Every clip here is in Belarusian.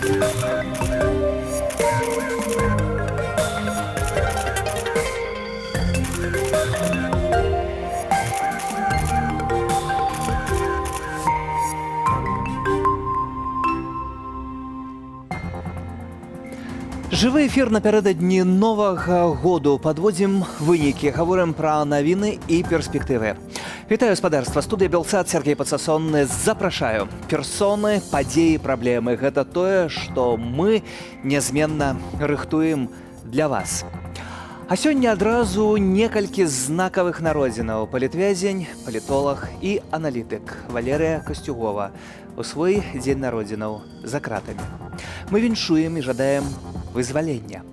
Жывы эфір напярэдадні новага году. Падводзім вынікі, гаворым пра навіны і перспектывы. Вітаю гаспадарства, студыя Белсат, Сергей Падсасонны. Запрашаю. Персоны, падзеі, праблемы. Гэта тое, што мы нязменна рыхтуем для вас. А сёння адразу некалькі знакавых народзінаў. Палітвязень, палітолог і аналітык Валерыя Касцюгова у свой дзень народзінаў за кратамі. Мы віншуем і жадаем вызвалення.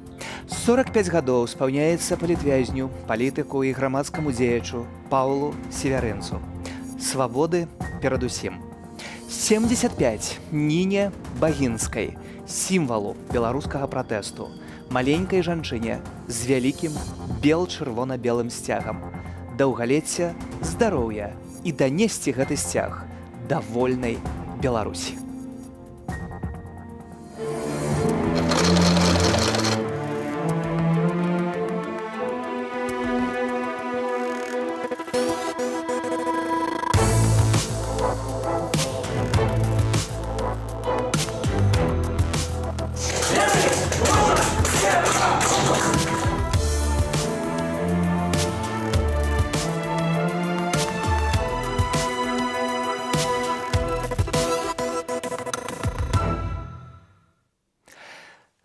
45 гадоў спаўняецца палітвязню, палітыку і грамадскаму дзеячу Паўлу Севярынцу. Свабоды перадусім. 75 Ніне Багінскай, сімвалу беларускага пратэсту, маленькай жанчыне з вялікім бел-чырвона-белым сцягам. Даўгалецця, здароўя і данесці гэты сцяг да вольнай Беларусі.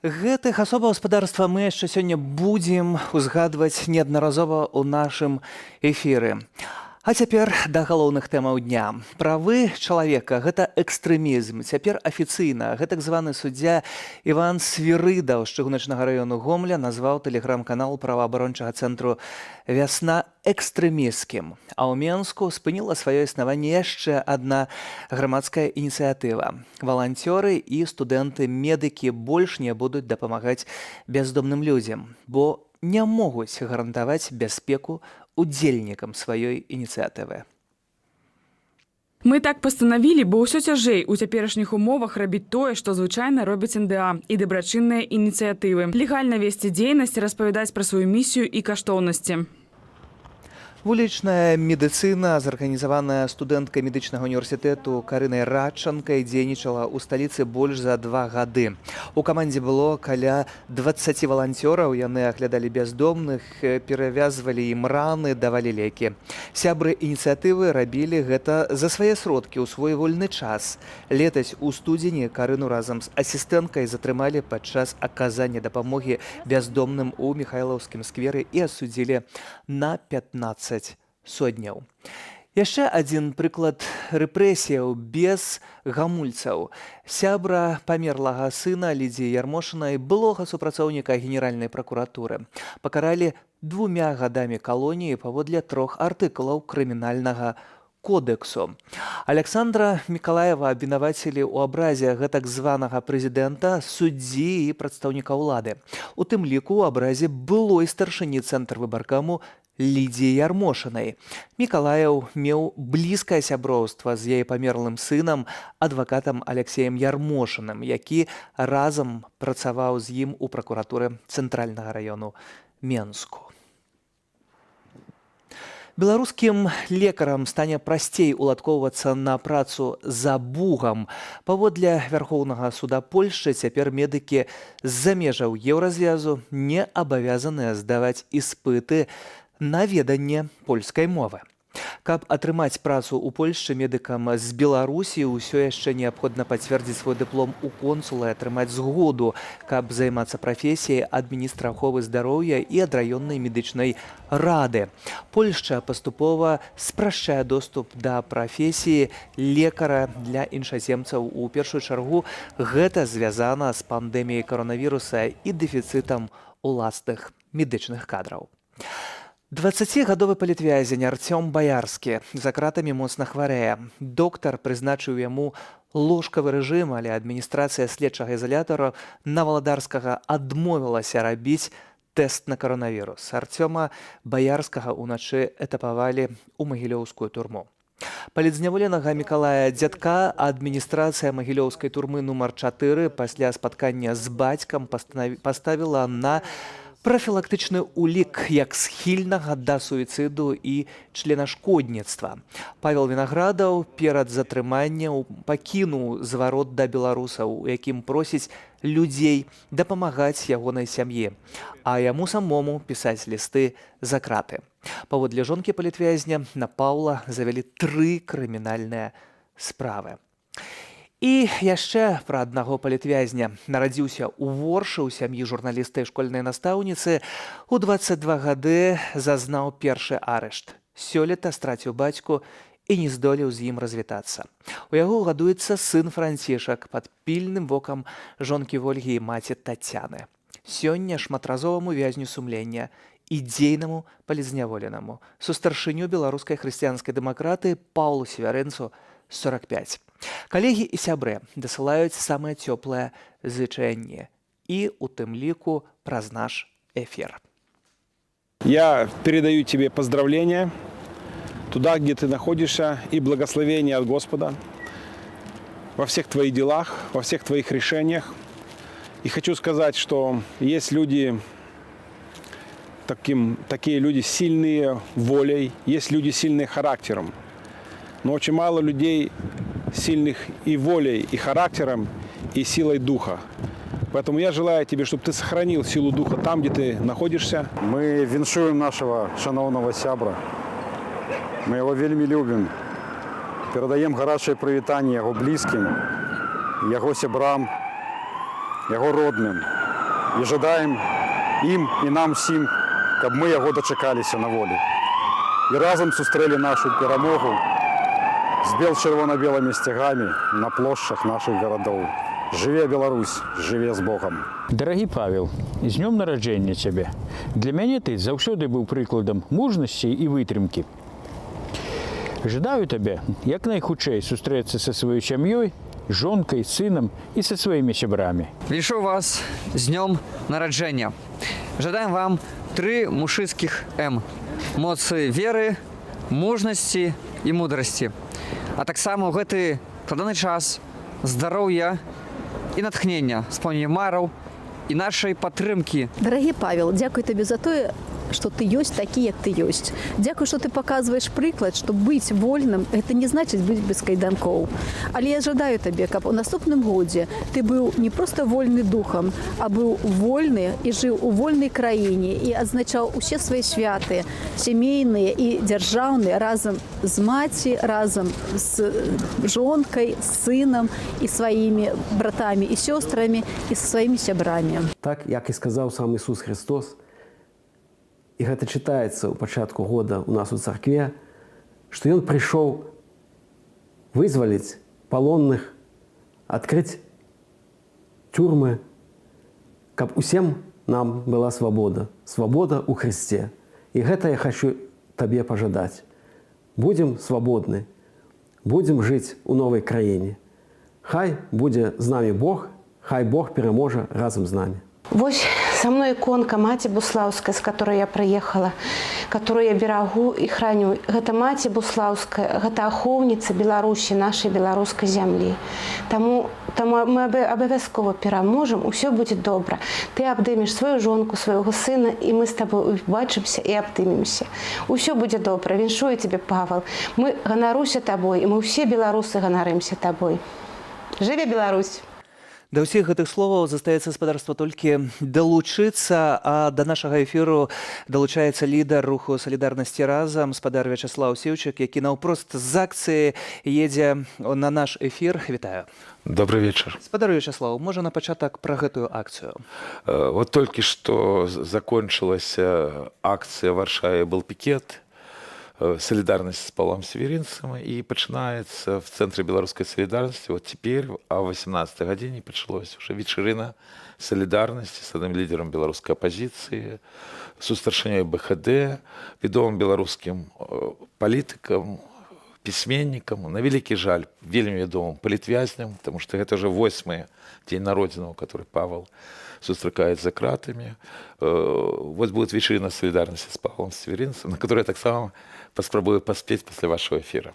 Гэтых асобаў гаспадарства мы яшчэ сёння будзем узгадваць неаднаразова ў нашым эфіры. А цяпер да галоўных тэмаў дня. Правы чалавека – гэта экстрэмізм. Цяпер афіцыйна гэтак званы суддзя Іван Свірыдаў з чыгуначнага раёну Гомля назваў тэлеграм-канал праваабарончага цэнтру «Вясна» экстрэмісцкім. А ў Менску спыніла сваё існаванне яшчэ адна грамадская ініцыятыва. Валанцёры і студэнты-медыкі больш не будуць дапамагаць бяздомным людзям, бо не могуць гарантаваць бяспеку удзельнікам сваёй ініцыятывы. Мы так пастанавілі, бо ўсё цяжэй у цяперашніх умовах рабіць тое, што звычайна робяць НДА і дабрачынныя ініцыятывы. Легальна весці дзейнасць, распавядаць пра сваю місію і каштоўнасці. Вулічная медыцына, зарганізаваная студэнткай медычнага універсітэту Карынай Радчанкай, дзейнічала ў сталіцы больш за 2 гады. У камандзе было каля 20 валанцёраў, яны аглядалі бяздомных, перавязвалі ім раны, давалі лекі. Сябры ініцыятывы рабілі гэта за свае сродкі ў свой вольны час. Летась у студзені Карыну разам з асістэнткай затрымалі падчас аказання дапамогі бяздомным у Міхайлаўскім скверы і асудзілі на 15 сотняў. Яшчэ адзін прыклад рэпрэсіяў без гамульцаў. Сябра памерлага сына Лідзіі Ярмошынай, былога супрацоўніка Генеральнай пракуратуры, пакаралі 2 гадамі калоніі паводле 3 артыкулаў крымінальнага кодексу. Александра Мікалаева абвінавацілі ў абразе гэтак званага прэзідэнта, суддзі і прадстаўніка ўлады. У тым ліку ў абразе былой старшыні Цэнтрвыбаркаму Лідзіі Ярмошынай. Мікалаеў меў блізкае сяброўства з яе памерлым сынам, адвакатам Алексеем Ярмошыным, які разам працаваў з ім у пракуратуры Цэнтральнага раёну Менску. Беларускім лекарам стане прасцей уладкоўвацца на працу за бугам. Паводле Вярхоўнага суда Польшчы цяпер медыкі з-за межаў еўразвязу не абавязаныя здаваць іспыты на веданне польскай мовы. Каб атрымаць працу ў Польшчы медыкам з Беларусі, ўсё яшчэ неабходна пацвердзіць свой дыплом у консула і атрымаць згоду, каб займацца прафесіяй адміністра аховы здароўя і ад раённай медычнай рады. Польшча паступова спрашчае доступ да прафесіі лекара для іншаземцаў. У першую чаргу гэта звязана з пандэміяй каронавіруса і дэфіцытам уласных медычных кадраў. 20-гадовы палітвязень Арцём Баярскі за кратамі моцна хварэе. Доктар прызначыў яму ложкавы рэжым, але адміністрацыя следчага ізалятара Наваладарскага адмовілася рабіць тэст на каронавірус. Арцёма Баярскага ўначы этапавалі ў магілёўскую турму. Палідзняволенага Мікалая Дзядка адміністрацыя магілёўскай турмы нумар 4 пасля спаткання з бацькам паставіла на прафілактычны ўлік як схільнага да суіцыду і членашкодніцтва. Павел Вінаградаў перад затрыманнем пакінуў зварот да беларусаў, у якім просіць людзей дапамагаць ягонай сям'і, а яму самому пісаць лісты за краты. Паводле жонкі палітвязня на Паўла завялі 3 крымінальныя справы. І яшчэ пра аднаго палітвязня. Нарадзіўся ў Воршы ў сям'і журналіста і школьнай настаўніцы. У 22 гады зазнаў першы арышт. Сёлета страціў бацьку і не здолеў з ім развітацца. У яго гадуецца сын Францішак пад пільным вокам жонкі Вольгі і маці Тацяны. Сёння шматразоваму вязню сумлення і дзейнаму палідзняволенаму сустаршыню беларускай хрысціянскай дэмакраты Паўлу Севярынцу 45. Калегі і сябры дасылаюць самае цёплае зычэнне і у тым ліку праз наш эфир. Я передаю тебе поздравления туда, где ты находишься, и благословения от Господа во всех твоих делах, во всех твоих решениях. И хочу сказать, что есть люди, такие люди сильные волей, есть люди сильные характером. Но очень мало людей сильных и волей, и характером, и силой духа. Поэтому я желаю тебе, чтобы ты сохранил силу духа там, где ты находишься. Мы віншуем нашего шановного сябра. Мы его вельми любим. Передаем гарячее привітання его близким, его сябрам, его родным. И жадаем им и нам всем, чтобы мы его дочекалися на волі. И разом зустріли нашу перемогу з червоно-белыми стягами на площах наших городов. Живе Беларусь, живе з Богом. Дорогі Павел, з днем народження тебе. Для мяне ты заўсёды быў прыкладам мужнасці і вытрымкі. Жадаю табе як найхутчэй сустрэцца са сваёй сям'ёй, жонкай, сынам і са сваімі сябрамі. Вішу вас з днем народження. Жадаем вам 3 мужских М. Моцы веры, мужнасці і мудрасці. А таксама ў гэты складаны час здароўя і натхнення, спаўнення мараў і нашай падтрымкі. Дорогі Павел, дякую тобі за тое, что ты ёсць такі, як ты ёсць. Дякую, что ты показываешь прыклад, что быць вольным – это не значит быць без кайданкоў. Але я жадаю табе, каб у наступным годзе ты быў не просто вольны духам, а быў вольны і жыў у вольнай краіне і адзначаў усе свае святы, сямейныя і дзяржаўныя разам з маці, разам з жонкай, з сынам і сваімі братамі і сёстрамі і са сваімі сябрамі. Так, як і сказаў сам Ісус Христос, і гэта чытаецца ў пачатку года у нас у царкве, што ён прыйшоў вызваліць палонных, адкрыць тюрмы, каб усім нам была свабода. Свабода ў Христе. І гэта я хочу табе пажадаць. Будзем свабодны, будзем жыць у новай краіне. Хай будзе з намі Бог, хай Бог пераможа разам з намі. Вось со мной иконка Маці Буслаўскай, с которой я приехала, которую я берагу и храню. Гэта Маці Буслаўская, гэта ахоўніца Беларусі, нашай беларускай зямлі. Таму мы абавязкова пераможам, усё будзе добра. Ты абдымеш сваю жонку, свайго сына, і мы з табой убачымся і абдымемся. Усё будзе добра. Віншую тебе, Павел. Мы ганаруся табой, і мы ўсе беларусы ганарымся табой. Жыве Беларусь! Да ўсіх гэтых словаў застаецца гаспадарства толькі далучыцца, а да нашага эфіру далучаецца лідар руху салідарнасці разам, спадар Вячаслаў Сіўчык, які наўпрост з акцыі едзе на наш эфір. Вітаю. Добрый вечер. Спадар Вячаслаў, можа на пачатак пра гэтую акцыю? Вот только что закончилась акция в Варшаве, был пикет, солидарность с Павлом Северинцем, и начинается в Центре белорусской солидарности. Вот теперь, о 18 године, началась уже вечерина солидарности с одним лидером белорусской оппозиции, с старшиней БХД, ведомым белорусским политиком, пісьменнікам, на вялікі жаль, вельмі вядомым палітвязням, потому что гэта уже 8-й дзень народзінаў, который Павел сустракает за кратами. Вот будет вечерина солидарности с Павлом Северинцем, на которой я так само паспрабую паспець пасля вашего эфира.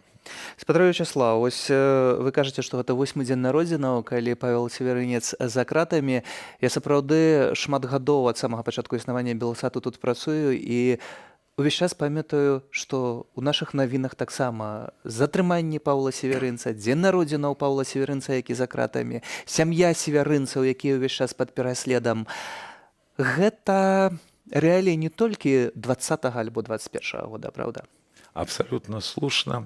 Спадарожа Вячеслав, ось вы кажаце, што гэта 8-й дзень народзінаў, калі Павел Северынец за кратамі. Я сапраўды шмат гадоў ад самага пачатку існавання Белсату тут працую і увесь час памятаю, што ў нашых навінах таксама затрыманне Паўла Северынца, дзень народзінаў Паўла Северынца, які за кратамі, сям'я северынцаў, якія ўвесь час пад пераследам. Гэта рэаліі не толькі 20-го альбо 21-го года, правда? Абсолютно слушна.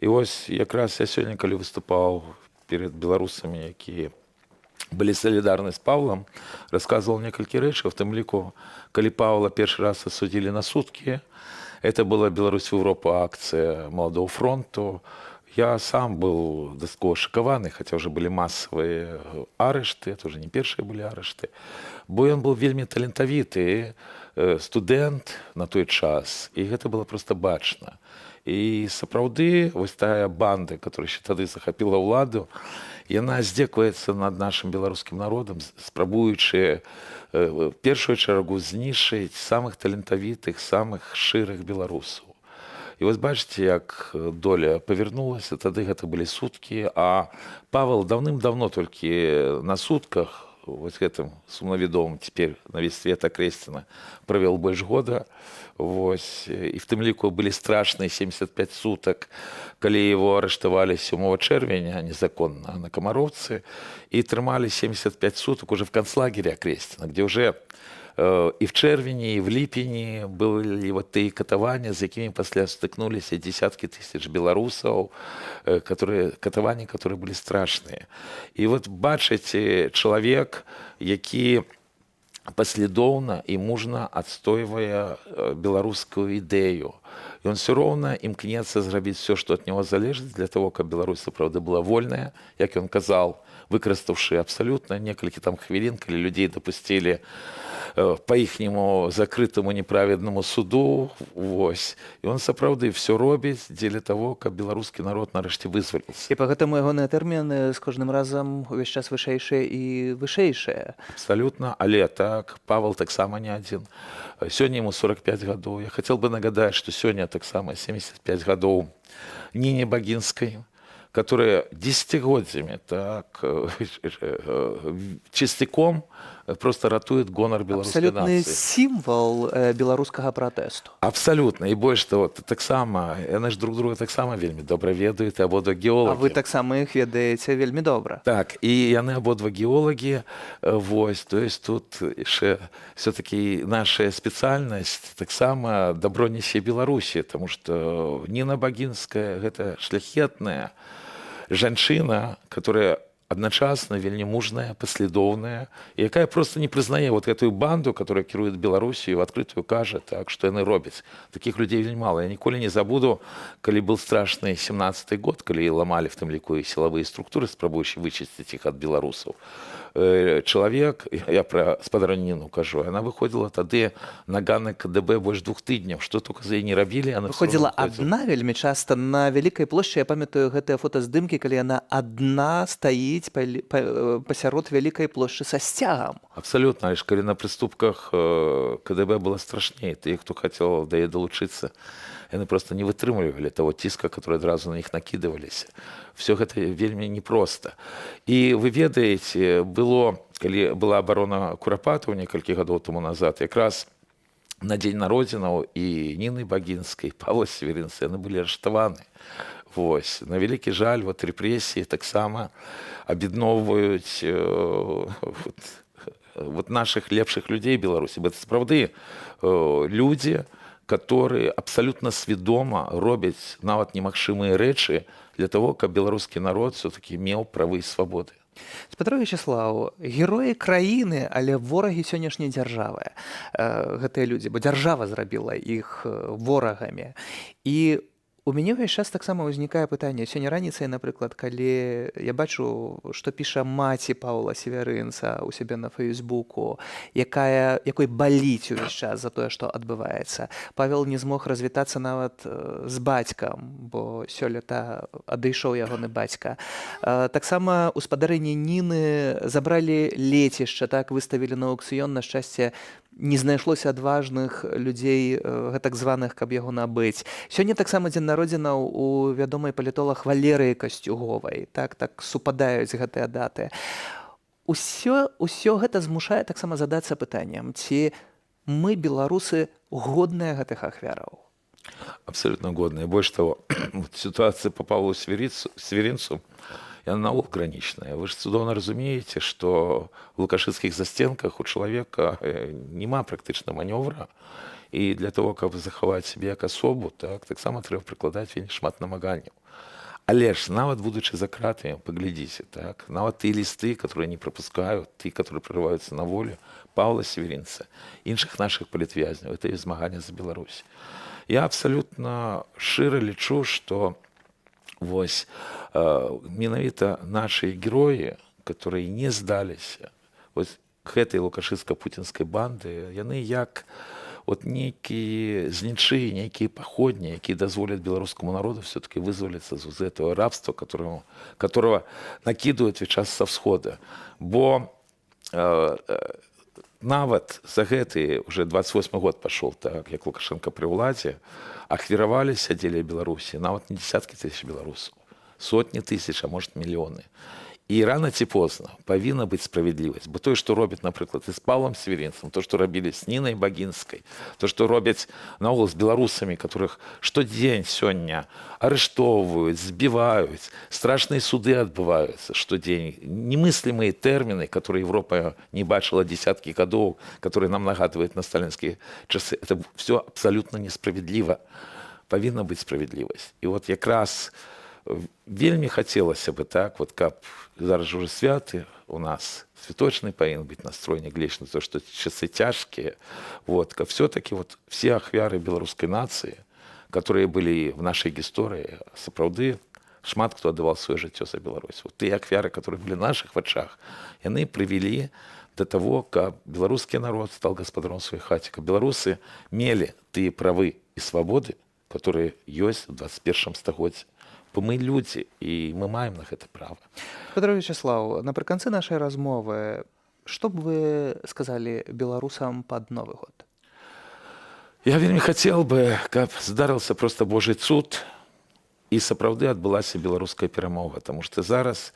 І ось якраз я сёння, калі выступаў перед беларусамі, якія былі салідарны з Павлам, расказваў некалькі рэчаў, в тым ліку, калі Павла першы раз асудзілі на суткі, это была «Беларусь в Европу» акция Молодого фронту. Я сам был досково шокаваны, хотя уже были массовые арышты, это уже не первые были арышты. Бо он был вельмі талентавіты студэнт на той час, і гэта было просто бачна. І сапраўды, вось тая банда, которая еще тады захапіла ўладу, яна здзекуецца над нашим беларускім народам, спрабуючы в першую чаргу знішчыць самых талентавітых, самых шчырых беларусаў. І вось бачыце, як доля павярнулася, тады гэта былі суткі, а Павел даўным-давно толькі на сутках, вось гэтым сумнавідомым цяпер на весь свет акрэсціна, правёл больш года. Вось. І в тым ліку былі страшныя 75 сутак, калі его арыштавалі 7 чэрвеня незаконна на Камаровцы і трымалі 75 суток уже в концлагере Окрестина, где уже и в чэрвені, и в ліпені были вот тыя катаванні, з якімі пасля стыкнуліся десяткі тысяч беларусаў, катаванні, которые былі страшныя. І вот бачыце чалавек, які паслядоўна і мужна адстойвае беларускую ідэю. І он все роўна імкнецца зрабіць все, што ад него залежыць, для того, каб Беларусь сапраўды была вольная, як ён казаў, выкарыстаўшы абсалютна некалькі там хвілін, калі людзей дапусцілі по іхняму закрытаму неправеднаму суду. Вось. І он сапраўды все робіць дзеля того, каб беларускі народ нарэшце вызваліцца. І па гэтаму ягоныя тэрміны з кожным разам увесь час вышэйшыя і вышэйшыя. Абсолютно, але так, Павел таксама не адзін. Сёння ему 45 гадоў. Я хотел бы нагадать, что сегодня таксама 75 гадоў Нине Богинской, которая десятигодиями так чистяком просто ратует гонор беларускай Абсалютны нацыі. сімвал беларускага пратэсту. Абсолютно. І больш того, таксама, яны ж друг друга таксама вельмі добра ведаюць, і абодва А геолагі. вы таксама іх ведаеце вельмі добра. Так, і яны абодва геолагі. Вось, то есть тут яшчэ все-таки наша спецыяльнасць таксама дабро нясе Беларусі, тому што Ніна Багінская гэта шляхетная жанчына, которая адначасна вельмі мужная, паслядоўная, і якая просто не прызнае вот эту банду, которая кіруе Беларусію, в адкрытую кажа, так, што яны робяць. Таких людей вельмі мало. Я ніколі не забуду, калі был страшны 17-й год, калі ламалі в тым ліку і сілавыя структуры, спрабуючы вычысціць іх ад беларусаў. Чалавек, я пра спадарніну кажу, яна выходзіла тады на ганак КДБ больш 2 тыдняў. Што толькі за яе не рабілі, яна Выходзіла адна вельмі часта на вялікай плошчы. Я памятаю гэтыя фотаздымкі, калі яна адна стаіць пасярод вялікай плошчы са сцягам. Абсолютно. Лишь калі на прыступках КДБ было страшней. Тыя, хто хацеў да яе далучыцца, яны просто не вытрымлівалі того ціска, который адразу на іх накідываліся. Все гэта вельмі непросто. І вы ведаеце, калі была абарона Курапатаў некалькі гадоў тому назад, якраз на дзень народзінаў і Ніны Багінскай, Павла Северынца, яны былі арыштаваны. Вось. На вялікі жаль, вот рэпрэсіі таксама аб'ядноўваюць вот наших лепшых людзей Беларусі. Гэта сапраўды людзі, которые абсолютно свядома робяць нават немагчымыя рэчы для того, каб беларускі народ все-таки меў правы і свабоды. Спадарожа Вячеслав, героі краіны, але ворагі сённяшняй дзяржавы. Гэтыя людзі, бо дзяржава зрабіла іх ворагамі. І У мяне ўвесь час таксама ўзнікае пытанне. Сёння раніцай, напрыклад, калі я бачу, што піша маці Паўла Северынца ў сябе на Фейсбуку, якой баліць увесь час за тое, што адбываецца. Павел не змог развітацца нават з бацькам, бо сёлета адышоў ягоны бацька. Таксама ў спадарыні Ніны забралі лецішча, так выставілі на аўкцыён, на шчасце, не знайшлося адважных людзей, гэтак званых, каб яго набыць. Сёння таксама дзень народзінаў у вядомай палітолаг Валерыі Касцюговай. Так супадаюць гэтыя даты. Усё гэта змушае таксама задацца пытаннем, ці мы, беларусы, годныя гэтых ахвяраў? Абсолютно годные. Больше того, ситуация по Павлу Северинцу, она наогул граничная. Вы же цудоўна разумеете, что в лукашыцкіх застенках у человека нема практычна маневра, и для того, каб захаваць себе як асобу, таксама трэба прыкладаць вельмі шмат намаганняў. Але ж нават будучи за кратами, поглядите, так, нават те листы, которые не пропускают, те, которые прорываются на волю Павла Северинца, іншых наших политвязней, это и змагання за Беларусь. Я абсолютно шчыра лічу, что вось менавіта наши герои, которые не сдались вот к этой лукашыцка-путинской банды, яны як вот некие знічы, некие походни, якія дазволят белорусскому народу все-таки вызволиться из этого рабства, которого накидывают ведь час со всхода. Бо нават за гэты уже 28 год пошел, так, як Лукашенко при ўладзе, ахвяравалі, сядзелі ў Беларусі нават не десятки тысяч беларусаў, сотні тысяч, а может миллионы. И рано ці позна павінна быць справядлівасць. Бо тое, што робяць, напрыклад, і з Павлом Северинцем, то, што рабілі з Нінай Багінскай, то, што робяць наогул з беларусамі, которых штодзень сёння арыштоўваюць, збіваюць, страшныя суды адбываюцца штодзень, немыслимые тэрміны, которые Европа не бачила десятки гадоў, которые нам нагадывают на сталінскія часы. Это все абсолютно несправедліва. Павінна быць справядлівасць. І вот якраз вельмі хацелася бы так, вот каб зараз уже святы у нас, святочный павінен быць настрой, нягледзячы на то, что часы цяжкія, вот, каб все-таки вот все ахвяры беларускай нации, которые были в нашей гісторыі, сапраўды шмат кто аддавал свое жыццё за Беларусь. Вот тыя ахвяры, которые были в наших вачах, яны прывялі до того, каб беларускі народ стал гаспадаром сваёй хаце, каб беларусы мелі тыя правы і свабоды, которые ёсць в 21 стагоддзі. Бо мы люди, і мы маем на гэта права. Петро Вячеслав, напрыканцы нашай размовы, што б вы сказалі беларусам пад Новы год? Я вельмі хацеў бы, каб здарыўся просто Божий цуд, і сапраўды адбылася беларуская перамога, потому что зараз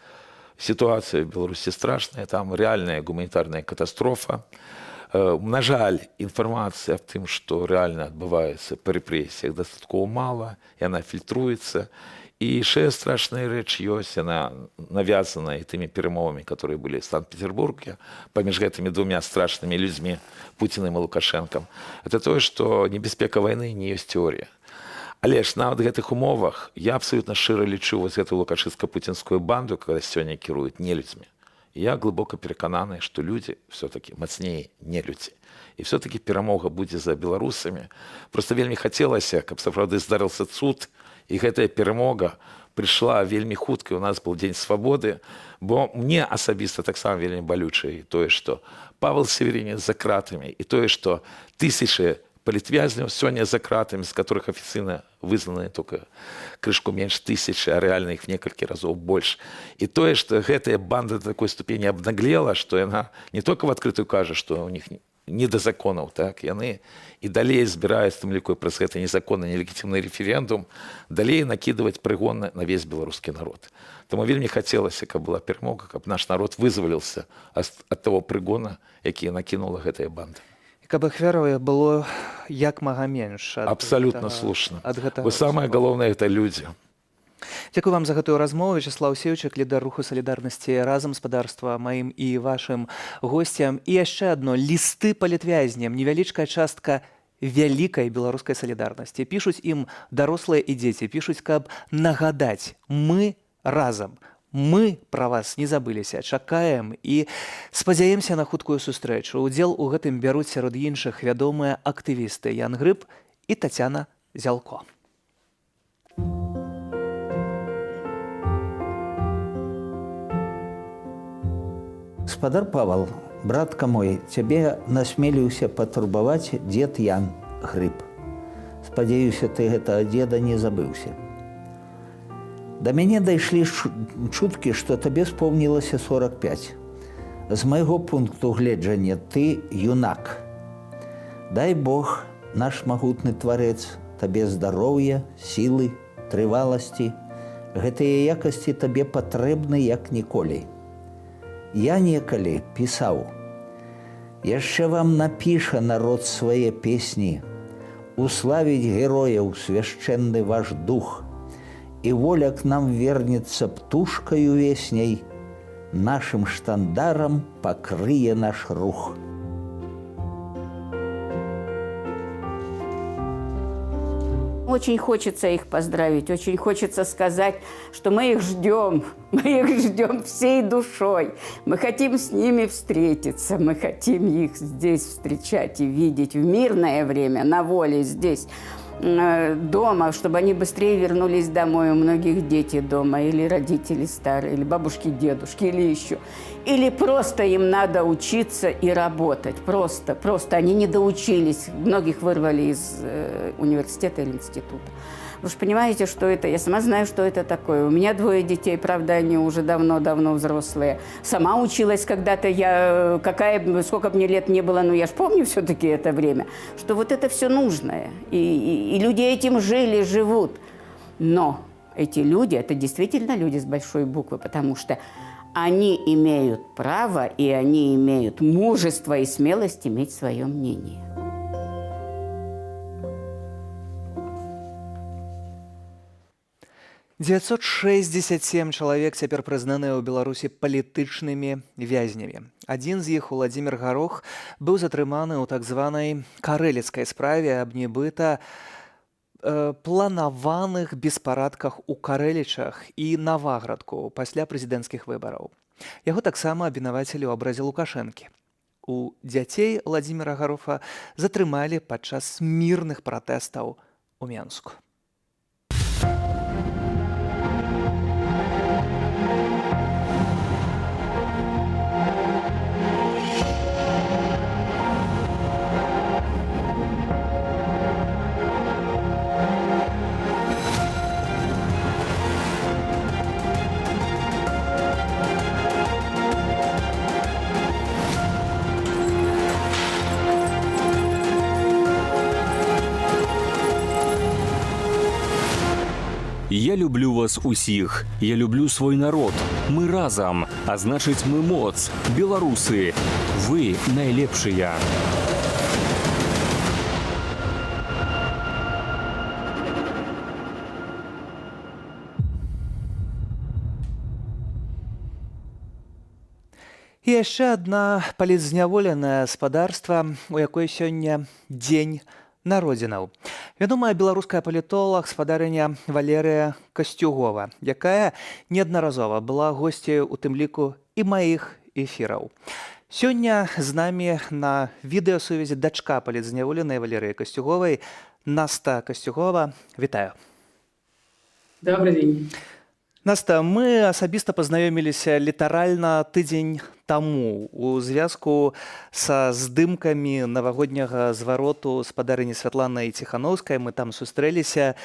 ситуация в Беларусі страшная, там реальная гуманитарная катастрофа. На жаль, информация о том, что реально отбывается по репрессиях, достаточно мало, и она фильтруется. И ще страшная рэч ёсць, яна навязана і тымі перамовамі, которые были в Санкт-Петербурге паміж гэтымі двумя страшнымі людзьмі, Путиным и Лукашенком. Это тое, что небяспека войны не ёсць теория. Але ж нават гэтых умовах я абсолютно шчыра лічу вот эту лукашыцка-путинскую банду, когда сёння кіруюць нелюдзьмі. Я глубоко перекананы, что люди все-таки мацнее не люди. И все-таки перамога будзе за беларусамі. Просто вельмі хацелася, каб сапраўды здарыўся цуд, і гэтая перамога прыйшла вельмі хутка. У нас был Дзень свабоды, бо мне асабіста таксама вельмі балючае тое, што Павел Северинец за кратамі, і тое, што тысячы политвязняў сёння за кратамі, з которых афіцыйна вызнаны только крышку менш тысячи, а реально их в некалькі разоў больш. І тое, што гэтая банда до такой ступені абнаглела, што яна не только в открытую кажа, што у них не до законаў, так, яны і далей збіраюць, тым ліку праз гэты незаконны, нелегітимны рэферэндум, далей накидываць прыгон на весь беларускі народ. Таму вельмі хацелася, каб была перамога, каб наш народ вызваліўся ад того прыгона, які накінула гэтая банда. І каб ахвяраў было як мага менш. Абсолютно слушна. Бо самае галоўнае гэта людзі. Дзякую вам за гэтую размову. Вячеслав Сеўчык, лідар руху салідарнасці разам спадарства, маім і вашым госцям. І яшчэ адно, лісты палітвязням, невялічкая частка вялікай беларускай салідарнасці. Пішуць ім дарослыя і дзеці, пішуць, каб нагадаць, мы разам, мы пра вас не забыліся, чакаем і спадзяемся на хуткую сустрэчу. Удзел у гэтым бяруць сярод іншых вядомыя актывісты Ян Грыб і Тацяна Зялко. Спадар Павел, братка мой, цябе насмеліўся патурбаваць дзед Ян Грыб. Спадзяюся, ты гэтага дзеда не забыўся. Да мяне дайшлі чуткі, што табе споўнілася 45. З майго пункту гледжання ты юнак. Дай Бог, наш магутны тварэц, табе здароўя, сілы, трываласці. Гэтыя якасці табе патрэбны як ніколі. Я некалі пісаў: яшчэ вам напіша народ свае песні, уславіць герояў свяшчэнны ваш дух, і воля к нам вернецца птушкаю весняй, нашим штандарам пакрые наш рух. Очень хочется их поздравить, очень хочется сказать, что мы их ждем всей душой. Мы хотим с ними встретиться, мы хотим их здесь встречать и видеть в мирное время, на воле здесь, дома, чтобы они быстрее вернулись домой. У многих дети дома, или родители старые, или бабушки, дедушки, или еще. Или просто им надо учиться и работать. Просто они не доучились. Многих вырвали из университета или института. Вы же понимаете, что это? Я сама знаю, что это такое. У меня 2 детей, правда, они уже давно-давно взрослые. Сама училась когда-то, сколько бы мне лет не было, но я ж помню все-таки это время, что вот это все нужное. И люди этим жили, живут. Но эти люди, это действительно люди с большой буквы, потому что они имеют право, и они имеют мужество и смелость иметь свое мнение. «967 чалавек цяпер прызнаныя ў Беларусі палітычнымі вязнямі. Адзін з іх, Уладзімір Гарох, быў затрыманы ў так званай карэліцкай справе аб нібыта планаваных беспарадках у Карэлічах і Наваградку пасля прэзідэнцкіх выбараў. Яго таксама абвінавацілі ў абразе Лукашэнкі. У дзяцей Уладзіміра Гарофа затрымалі падчас мірных пратэстаў у Менску. Я люблю вас усіх, я люблю свой народ. Мы разам, а значыць мы моц. Беларусы, вы найлепшыя. І яшчэ адна палітзняволенае спадарства, у якой сёння дзень народзінаў. Вядомая беларуская палітолаг, спадарыня Валерыя Касцюгова, якая неаднаразова была госцяю у тым ліку і маіх эфіраў. Сёння з намі на відэасувязі дачка палітзняволенай Валерыі Касцюговай, Наста Касцюгова. Вітаю. Добрый день. Наста, мы асабіста пазнаёміліся літаральна тыдзень таму у звязку са здымкамі навагодняга звароту спадарыні Святланай Ціхановскай. Мы там сустрэліся,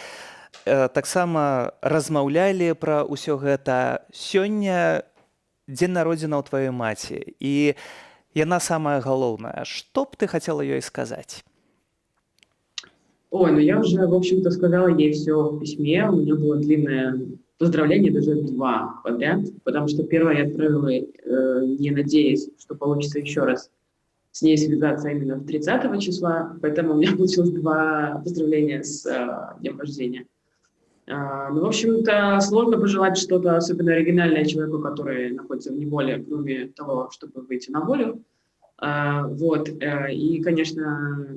таксама размаўлялі пра ўсё гэта. Сёння дзень народзінаў тваёй маці, і яна самая галоўная. Што б ты хацела ёй сказаць? Ой, ну я уже, в общем-то, сказала ей все в письме. У меня было длинное поздравление, даже 2 подряд, потому что первое я отправила, не надеясь, что получится еще раз с ней связаться именно 30 числа, поэтому у меня получилось 2 поздравления с днем рождения. Ну, в общем-то, сложно пожелать что-то особенно оригинальное человеку, который находится в неволе, кроме того, чтобы выйти на волю. Вот, и, конечно,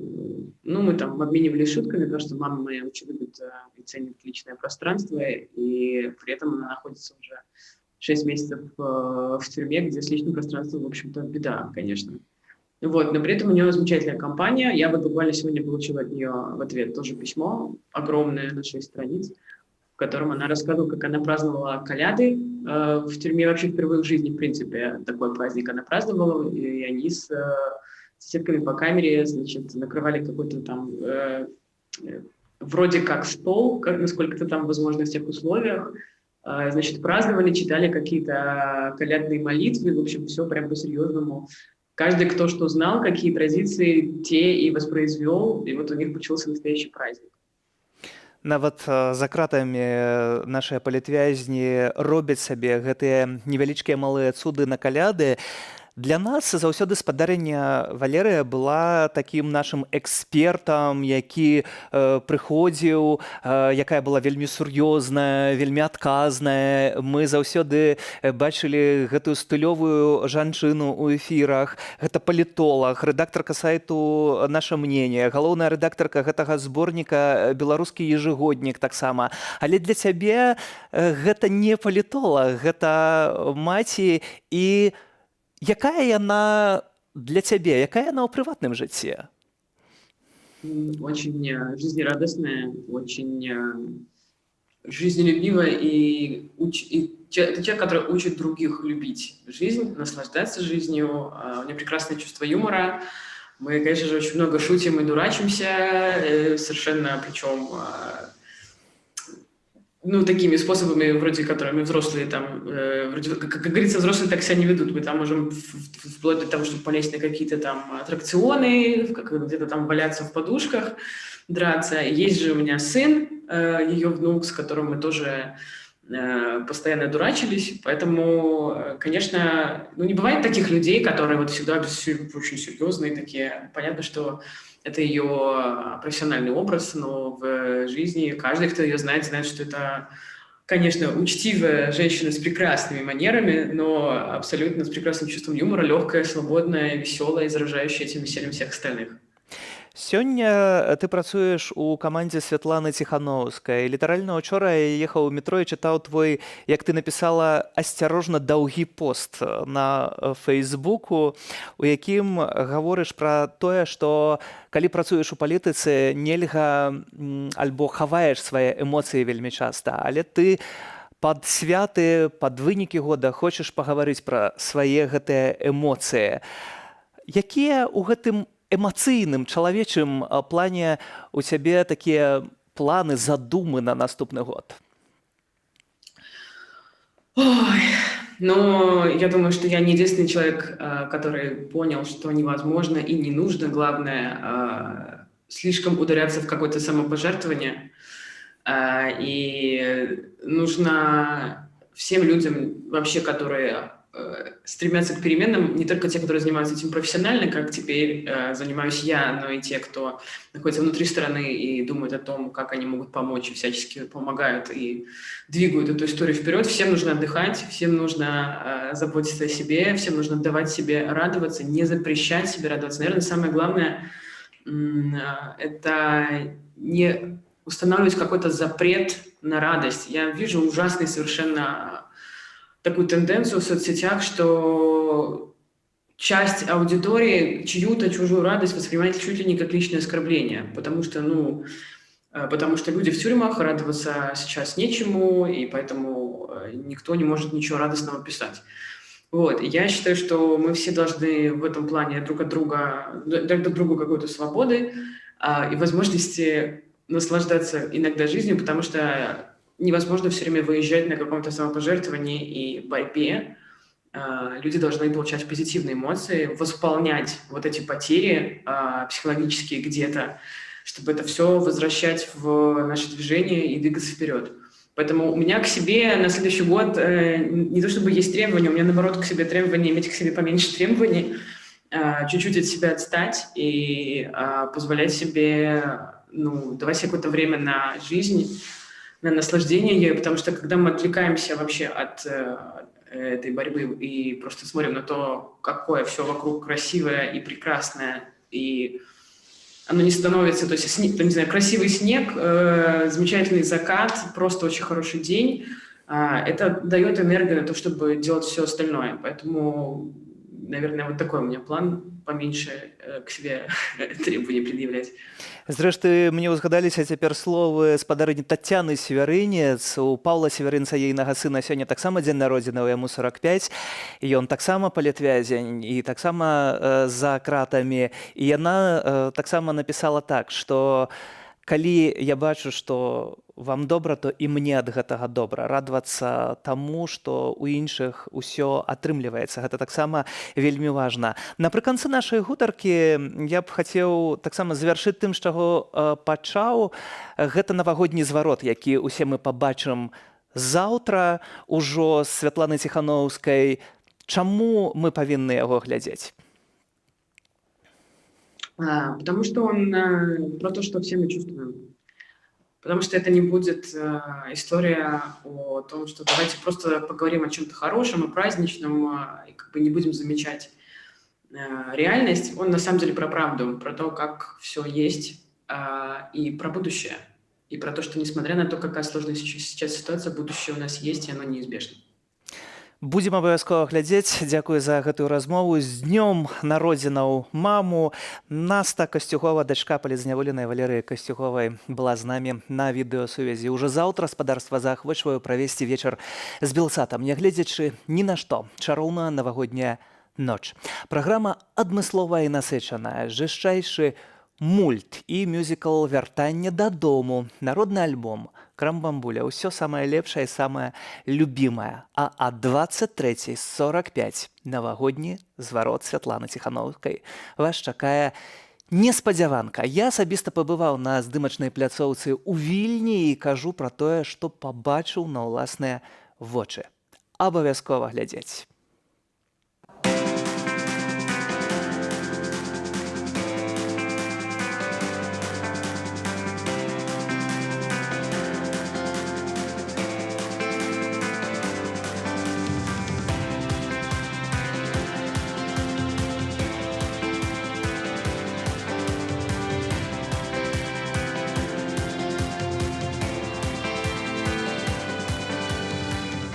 ну, мы там обменивались шутками, потому что мама моя очень любит и ценит личное пространство, и при этом она находится уже 6 месяцев в тюрьме, где с личным пространством, в общем-то, беда, конечно. Вот, но при этом у нее замечательная компания. Я вот буквально сегодня получила от нее в ответ тоже письмо, огромное, на 6 страниц, в котором она рассказывала, как она праздновала коляды в тюрьме, вообще впервые в жизни, в принципе, такой праздник она праздновала, и они с соседками по камере, значит, накрывали какой-то там вроде как стол, как, насколько это там возможно в тех условиях, значит, праздновали, читали какие-то колядные молитвы, в общем, все прям по-серьезному. Каждый, кто что знал, какие традиции, те и воспроизвел, и вот у них получился настоящий праздник. Нават за кратамі нашыя палітвязні робяць сабе гэтыя невялічкія малыя цуды на каляды. Для нас заўсёды спадарня Валерыя была такім нашым экспертам, які прыходзіў, якая была вельмі сур'ёзная, вельмі адказная. Мы заўсёды бачылі гэтую стылёвую жанчыну ў эфірах. Гэта палітолаг, рэдактарка сайту «Наша мнение», галоўная рэдактарка гэтага зборніка «Беларускі ежегоднік» таксама. Але для цябе гэта не палітолаг, гэта маці і якая яна для цябе, якая яна ў прыватным жыцці? Очень жизнерадостная, очень жизнелюбивая и это человек, который учит других любить жизнь, наслаждаться жизнью. У нее прекрасное чувство юмора. Мы, конечно же, очень много шутим и дурачимся, совершенно, причем такими способами, вроде которыми взрослые там, вроде, как говорится, взрослые так себя не ведут. Мы там можем вплоть до того, чтобы полезть на какие-то там аттракционы, где-то там валяться в подушках, драться. Есть же у меня сын, ее внук, с которым мы тоже постоянно дурачились. Поэтому, конечно, не бывает таких людей, которые вот всегда очень серьезные такие. Понятно, что это ее профессиональный образ, но в жизни каждый, кто ее знает, знает, что это, конечно, учтивая женщина с прекрасными манерами, но абсолютно с прекрасным чувством юмора, легкая, свободная, веселая, заражающая этим весельем всех остальных. Сёння ты працуеш у камандзе Святланы Ціхановскай. Літаральна учора я ехаў у метро і чытаў твой, як ты напісала, асцярожна даўгі пост на Фейсбуку, у якім гаворыш пра тое, што калі працуеш у палітыцы, нельга альбо хаваеш свае эмоцыі вельмі часта, але ты пад святы, пад вынікі года хочаш пагаварыць пра свае гэтыя эмоцыі. Якія ў гэтым эмацыйным чалавечым плане у цябе такія планы, задумы на наступны год? Ой, я думаю, что я не единственный человек, который понял, что невозможно и не нужно, главное, слишком ударяться в какое-то самопожертвование. И нужно всем людям вообще, которые стремятся к переменам, не только те, которые занимаются этим профессионально, как теперь занимаюсь я, но и те, кто находится внутри страны и думают о том, как они могут помочь, и всячески помогают и двигают эту историю вперед. Всем нужно отдыхать, всем нужно заботиться о себе, всем нужно давать себе радоваться, не запрещать себе радоваться. Наверное, самое главное — это не устанавливать какой-то запрет на радость. Я вижу ужасный совершенно такую тенденцию в соцсетях, что часть аудитории чью-то чужую радость воспринимает чуть ли не как личное оскорбление, потому что люди в тюрьмах, радоваться сейчас нечему, и поэтому никто не может ничего радостного писать. Вот. И я считаю, что мы все должны в этом плане друг другу какой-то свободы и возможности наслаждаться иногда жизнью, потому что невозможно все время выезжать на каком-то самопожертвовании и борьбе. Люди должны получать позитивные эмоции, восполнять вот эти потери психологические где-то, чтобы это все возвращать в наше движение и двигаться вперед. Поэтому у меня к себе на следующий год не то чтобы есть требования, у меня наоборот к себе требования, иметь к себе поменьше требований, чуть-чуть от себя отстать и позволять себе, давать себе какое-то время на жизнь, на наслаждение ею, потому что когда мы отвлекаемся вообще от этой борьбы и просто смотрим на то, какое все вокруг красивое и прекрасное, и оно не становится, то есть, не знаю, красивый снег, замечательный закат, просто очень хороший день, это дает энергию на то, чтобы делать все остальное. Поэтому наверное, вот такой у меня план, поменьше к себе требований предъявлять. Зрэшты, мне ўзгадаліся цяпер словы спадарыні Тацяны Севярынец. У Паўла Севярынца, ейнага сына, сёння таксама дзень народзінаў, яму 45. Ён таксама палітвязень і таксама за кратамі. І яна таксама напісала так, што калі я бачу, што вам добра, то і мне ад гэтага добра. Радавацца таму, што ў іншых усё атрымліваецца. Гэта таксама вельмі важна. Напрыканцы нашай гутаркі я б хацеў таксама завяршыць тым, з чаго пачаў. Гэта навагодні зварот, які ўсе мы пабачым заўтра ўжо з Святланы Ціхановскай. Чаму мы павінны яго глядзець? Потому что он про то, что все мы чувствуем. Потому что это не будет история о том, что давайте просто поговорим о чем-то хорошем и праздничном, и как бы не будем замечать реальность. Он на самом деле про правду, про то, как все есть, и про будущее. И про то, что несмотря на то, какая сложная сейчас ситуация, будущее у нас есть, и оно неизбежно. Будзем абавязкова глядзець. Дзякую за гэтую размову. З днём народзінаў маму. Наста Касцюгова, дачка палізняволенай Валерыі Касцюговай, была з намі на відэасувязі. Уже заўтра спадарства заахвочваю правесці вечар з Белсатам, нягледзячы ні на што. Чароўная навагодняя ноч. Праграма адмысловая і насычаная. Жэшчайшы мульт і мюзікл «Вяртанне дадому», народны альбом, крамбамбуля, ўсё самае лепшае і самае любімае. А ад 23:45 навагодні зварот Святланы Ціхановскай вас чакае неспадзяванка. Я асабіста пабываў на здымачнай пляцоўцы ў Вільні і кажу пра тое, што пабачыў на ўласныя вочы. Абавязкова глядзець.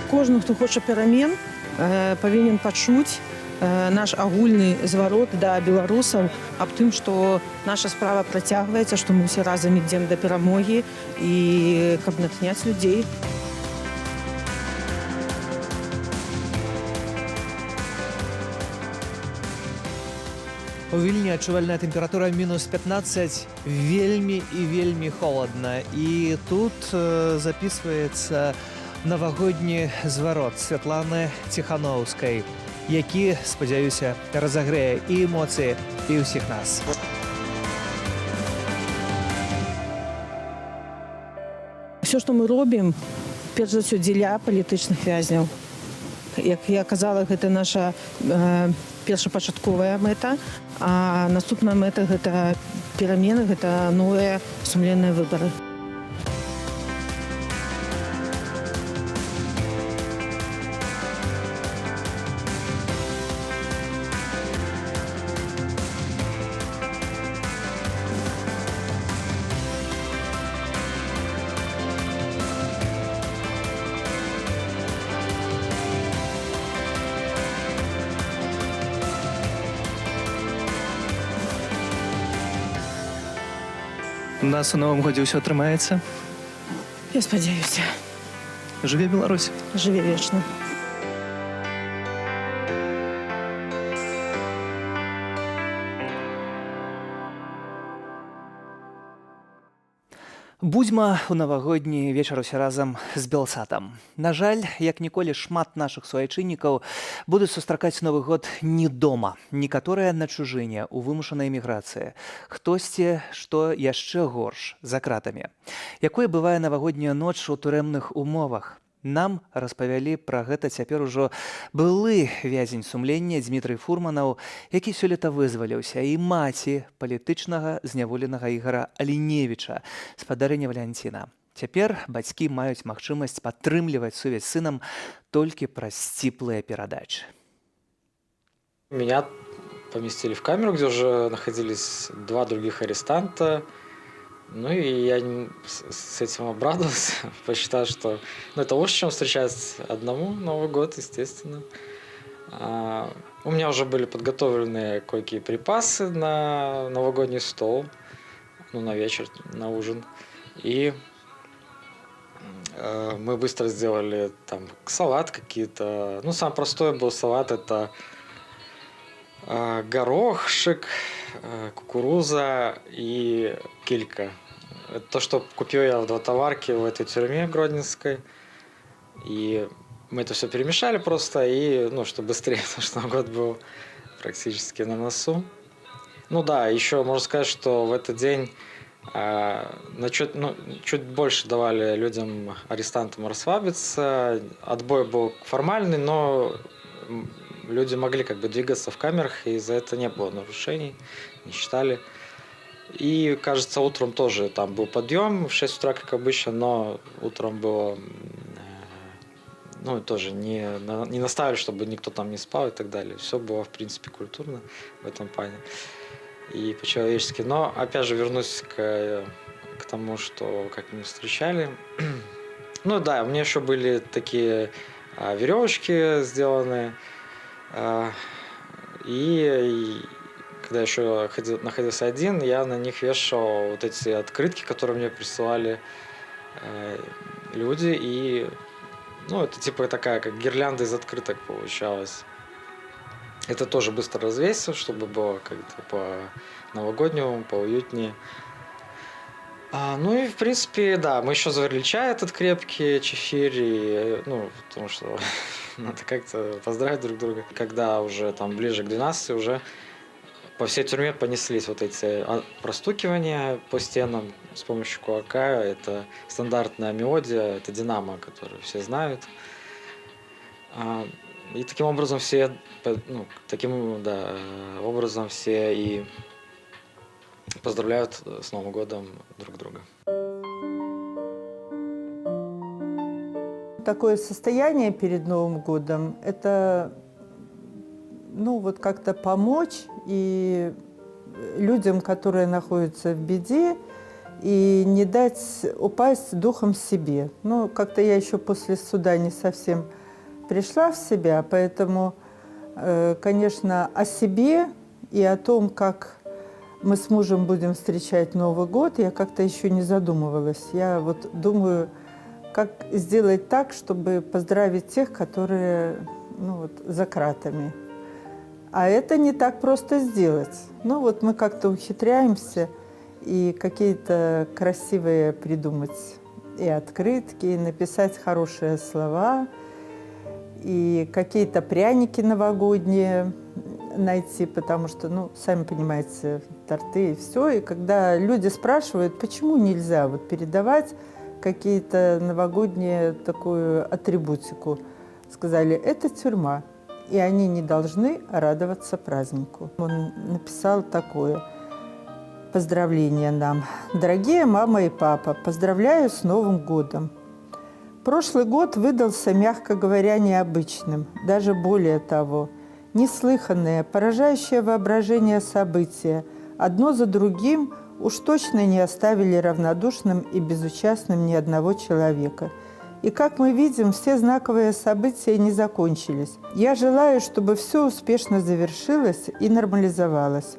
Кожны, хто хоча перамен, павінен пачуць наш агульны зварот да беларусаў аб тым, што наша справа працягваецца, што мы ўсе разам ідзем да перамогі і каб натхняць людзей. У Вільні адчувальная тэмпература -15, вельмі і вельмі холадна. І тут записваецца навагодні зварот Святланы Ціхановскай, які, спадзяюся, разагрэе і эмоцыі і ўсіх нас. Все, што мы робім, перш за ўсё дзеля палітычных вязняў. Як я казала, гэта наша першапачатковая мэта, а наступная мэта гэта перамены, гэта новыя сумленныя выбары. У нас у новым годзе ўсё атрымаецца. Я спадзяюся. Жыве Беларусь. Жыве вечна. Будзьма ў навагодні вечар усе разам з Белсатам. На жаль, як ніколі шмат нашых суайчыннікаў будуць сустракаць Новы год не дома. Некаторыя на чужыне, у вымушанай эміграцыі. Хтосьці, што яшчэ горш, за кратамі. Якое бывае навагодняя ноч у турэмных умовах? Нам распавялі пра гэта цяпер ужо былы вязень сумлення Дзмітрый Фурманаў, які сёлета вызваліўся, і маці палітычнага зняволенага Ігара Аліневіча, спадарыня Валянціна. Цяпер бацькі маюць магчымасць падтрымліваць сувязь з сынам толькі праз сціплыя перадачы. Меня поместили в камеру, где уже находились 2 других арестанта. Ну и я с этим обрадовался, посчитал, что это лучше, чем встречать одному Новый год, естественно. У меня уже были подготовлены кое-какие припасы на новогодний стол, ну, на вечер, на ужин. И мы быстро сделали там салат какие-то. Ну, самый простой был салат – это горошек, кукуруза и килька. Это то, что купил я в двотоварке в этой тюрьме гродненской. И мы это все перемешали просто, и, ну, чтобы быстрее, потому что Новый год был практически на носу. Ну да, еще можно сказать, что в этот день чуть больше давали людям, арестантам, расслабиться. Отбой был формальный, но люди могли как бы двигаться в камерах, и за это не было нарушений, не считали. И, кажется, утром тоже там был подъем в 6 утра, как обычно, но утром было, ну, тоже не наставили, чтобы никто там не спал и так далее. Все было, в принципе, культурно в этом плане и по-человечески. Но, опять же, вернусь к тому, что как мы встречали. Ну да, у меня еще были такие веревочки сделаны. И когда еще находился один, я на них вешал вот эти открытки, которые мне присылали люди. И, ну, это типа такая, как гирлянда из открыток получалась. Это тоже быстро развесил, чтобы было как-то по-новогоднему, поуютнее. Ну и, в принципе, да, мы еще заварили чай этот крепкий, чефирь, и, ну, потому что надо как-то поздравить друг друга. Когда уже там ближе к 12 уже по всей тюрьме понеслись вот эти простукивания по стенам с помощью кулака. Это стандартная мелодия, это «Динамо», которую все знают. И таким образом все, ну, образом все и поздравляют с Новым годом друг друга. Такое состояние перед Новым годом – это, ну, вот как-то помочь и людям, которые находятся в беде, и не дать упасть духом себе. Ну, как-то я еще после суда не совсем пришла в себя, поэтому, конечно, о себе и о том, как мы с мужем будем встречать Новый год, я как-то еще не задумывалась. Я вот думаю, как сделать так, чтобы поздравить тех, которые, ну, вот, за кратами. А это не так просто сделать. Ну вот мы как-то ухитряемся и какие-то красивые придумать и открытки, и написать хорошие слова, и какие-то пряники новогодние найти, потому что, ну, сами понимаете, торты и все. И когда люди спрашивают, почему нельзя вот передавать какие-то новогодние такую атрибутику, сказали, это тюрьма, и они не должны радоваться празднику. Он написал такое поздравление нам. Дорогие мама и папа, поздравляю с Новым годом. Прошлый год выдался, мягко говоря, необычным, даже более того. Неслыханные, поражающее воображение события, одно за другим уж точно не оставили равнодушным и безучастным ни одного человека. И, как мы видим, все знаковые события не закончились. Я желаю, чтобы все успешно завершилось и нормализовалось,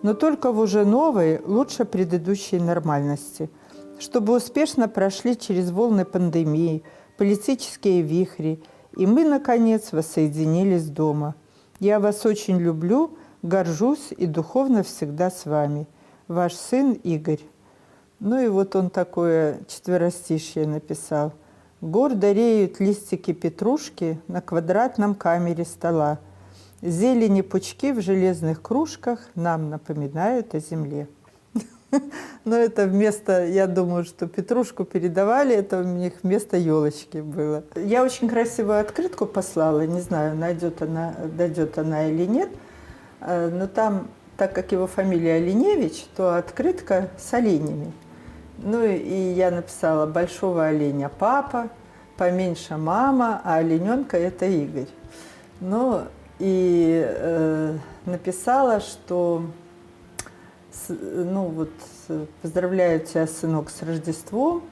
но только в уже новой, лучше предыдущей нормальности, чтобы успешно прошли через волны пандемии, политические вихри, и мы, наконец, воссоединились дома. Я вас очень люблю, горжусь и духовно всегда с вами. Ваш сын Игорь. Ну и вот он такое четверостишье написал. Гордо реют листики петрушки на квадратном камере стола. Зелени пучки в железных кружках нам напоминают о земле. Но это вместо, я думаю, что петрушку передавали, это у них вместо елочки было. Я очень красивую открытку послала, не знаю, дойдет она или нет, но там, так как его фамилия Оленевич, то открытка с оленями. Ну и я написала большого оленя папа, поменьше мама, а олененка это Игорь. Ну и написала, что ну вот поздравляю тебя, сынок, с Рождеством,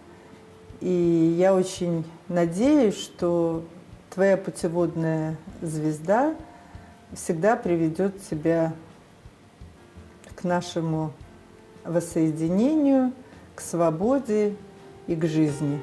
и я очень надеюсь, что твоя путеводная звезда всегда приведет тебя к нашему воссоединению, к свободе и к жизни.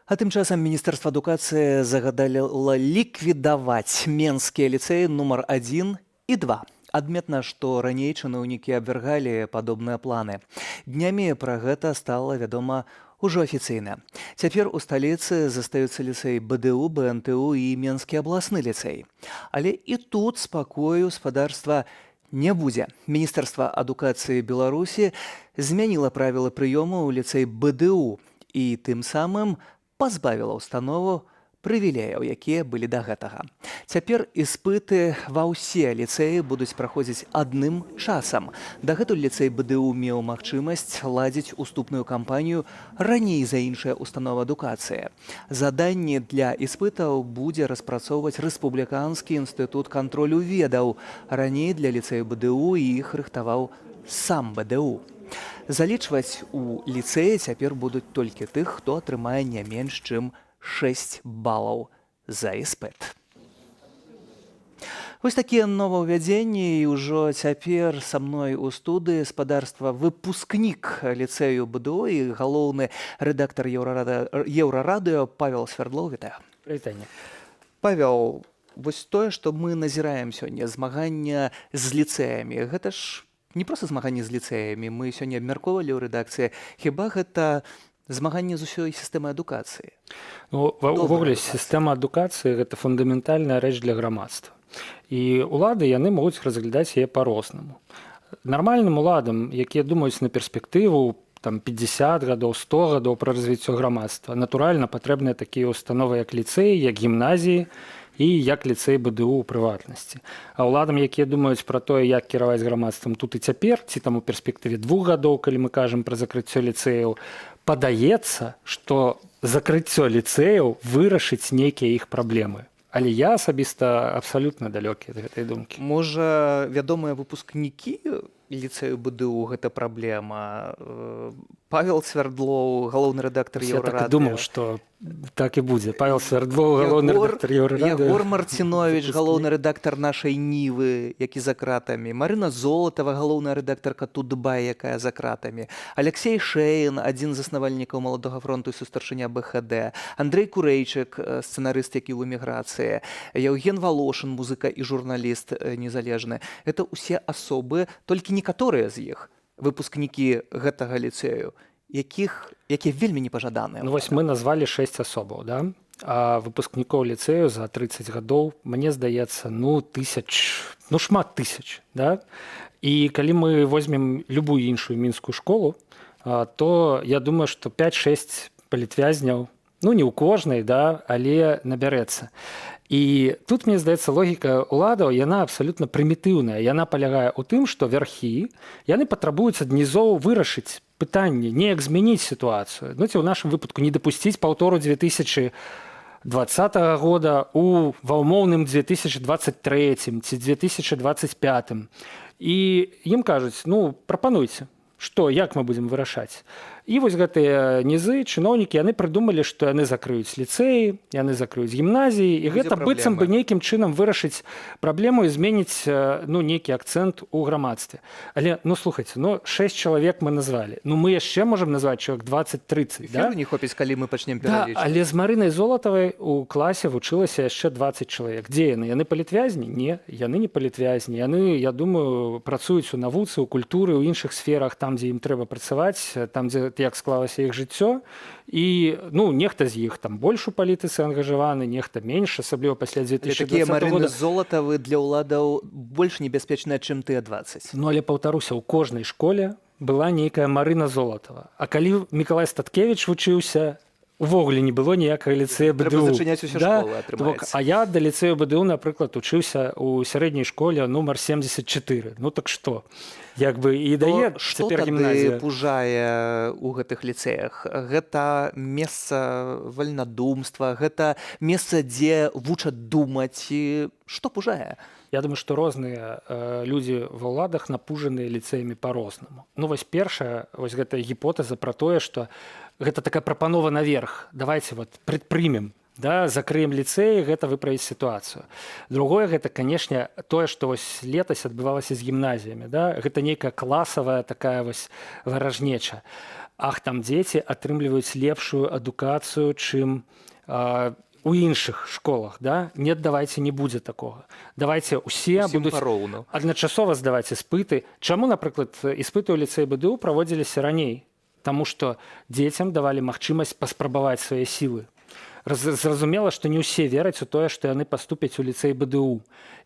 А тым часам міністэрства адукацыі загадала ліквідаваць менскія ліцэі нумар 1 і 2. Адметна, што раней чыноўнікі абвяргалі падобныя планы. Днямі пра гэта стала вядома ўжо афіцыйна. Цяпер у сталіцы застаюцца ліцэй БДУ, БНТУ і Менскі абласны ліцэй. Але і тут спакою гаспадарства не будзе. Міністэрства адукацыі Беларусі змяніла правілы прыёму ў ліцэй БДУ і тым самым пазбавіла ўстанову прывілеяў, якія былі да гэтага. Цяпер іспыты ва ўсе ліцэі будуць праходзіць адным часам. Дагэтуль ліцэй БДУ меў магчымасць ладзіць уступную кампанію раней за іншыя установы адукацыі. Заданні для іспытаў будзе распрацоўваць Рэспубліканскі інстытут кантролю ведаў. Раней для ліцэю БДУ іх рыхтаваў сам БДУ. Залічваць у ліцэі цяпер будуць толькі тых, хто атрымае не менш, чым 6 балаў за іспыт. Вось такія новаўвядзенні, і ўжо цяпер са мной у студыі спадарства выпускнік ліцэю БДУ і галоўны рэдактар Еўрарадыё Павел Свердлоў. Вітаю. Прывітанне. Павел, вось тое, што мы назіраем сёння, змагання з ліцэямі, гэта ж не проста змаганне з ліцэямі, мы сёння абмяркоўвалі ў рэдакцыі, хіба гэта змаганне з усёй сістэмай адукацыі? Ну, увогуле, сістэма адукацыі – гэта фундаментальная рэч для грамадства. І ўлады, яны могуць разглядаць яе па-рознаму. Нармальным уладам, якія думаюць на перспектыву, там 50 гадоў, 100 гадоў пра развіццё грамадства, натуральна патрэбныя такія установы, як ліцэі, як гімназіі, і як ліцэй БДУ ў прыватнасці. А ўладам, якія думаюць пра тое, як кіраваць грамадствам тут і цяпер, ці там у перспектыве 2 гадоў, калі мы кажам пра закрыццё ліцэяў, падаецца, што закрыццё ліцэяў вырашыць нейкія іх праблемы. Але я асабіста абсалютна далёкі ад гэтай думкі. Можа, вядомыя выпускнікі ліцэю БДУ гэта праблема? Павел Свердлоў, галоўны рэдактар Еўрарадыё. Я так думаў, што так і будзе. Павел Свердлоў, галоўны рэдактар Еўрарадыё. Ягор Марціновіч, галоўны рэдактар нашай Нівы, які за кратамі. Марына Золатава, галоўная рэдактарка Тутбай, якая за кратамі. Алексей Шэйн, адзін з заснавальнікаў Маладога фронту і сустарчыня БХД. Андрэй Курэйчык, сцэнарыст, які ў эміграцыі. Яўген Валошын, музыка і журналіст незалежны. Гэта ўсе асобы, толькі некаторыя з іх выпускнікі гэтага ліцэю, якія вельмі непажаданыя. Ну вось мы назвалі 6 асобаў, да? А выпускнікоў ліцэю за 30 гадоў, мне здаецца, шмат тысяч, да? І калі мы возьмем любую іншую мінскую школу, то я думаю, што 5-6 палітвязняў, ну не ў кожнай, да, але набярэцца. І тут, мне здаецца, логіка ўладаў, яна абсалютна прымітыўная. Яна палягае ў тым, што вярхі, яны патрабуюць ад нізоў вырашыць пытанне, неяк змяніць сітуацыю. Ну, ці ў нашым выпадку не дапусціць паўтору 2020 года ва ўмоўным 2023 ці 2025. І ім кажуць, ну, прапануйце, што, як мы будзем вырашаць. І вось гэтыя нізы, чыноўнікі, яны прыдумалі, што яны закрыюць ліцэі, яны закрыюць гімназіі, і гэта быццам бы нейкім чынам вырашыць праблему і зменіць нейкі акцэнт у грамадстве. Але, слухайце, 6 чалавек мы назвалі. Мы яшчэ можам назваць чалавек 20-30, да? Эфіру не хопіць, калі мы пачнем Да, пералічваць. але з Марынай Золатавай у класе вучылася яшчэ 20 чалавек. Дзе яны? Яны палітвязні? Не, яны не палітвязні. Яны, я думаю, працуюць у навуцы, у культуры, у іншых сферах, там, дзе ім трэба працаваць, там, дзе як склалася іх жыццё. І, нехта з іх там больш у палітыцы ангажаваны, нехта менш, асабліва пасля 2020 Такія Марыны года. Золатавы для ўладаў больш небяспечныя, чым тыя 20. Але, паўтаруся, у кожнай школе была нейкая Марына Золатава. А калі Мікалай Статкевіч вучыўся, увогуле не было ніякага ліцэя БДУ. Трэба зачыняць усе школы, атрымаецца. А я да ліцэю БДУ, напрыклад, учыўся ў сярэдняй школе нумар 74. Ну так што? Як бы і дае цяпер гімназія. Што тады пужае ў гэтых ліцэях? Гэта месца вальнадумства, гэта месца, дзе вучаць думаць. Што пужае? Я думаю, што розныя людзі ва ўладах напужаныя ліцэямі па-рознаму. Ну вось першая вось гэтая гіпотэза пра тое, што гэта такая прапанова наверх. Давайте вот предпрымем, да, закрыем ліцэі, гэта выправіць сітуацыю. Другое гэта, канешне, тое, што вось летась адбывалася з гімназіямі, да? Гэта нейкая класавая такая вось варажнеча. Ах, там дзеці атрымліваюць лепшую адукацыю, чым у іншых школах, да? Нет, давайте не будзе такога. Давайте усе будуць адначасова здаваць іспыты. Чаму, напрыклад, іспыты ў ліцэі БДУ праводзіліся раней? Таму што дзецям давалі магчымасць паспрабаваць свае сілы. Зразумела, што не ўсе вераць у тое, што яны паступяць у ліцэй БДУ.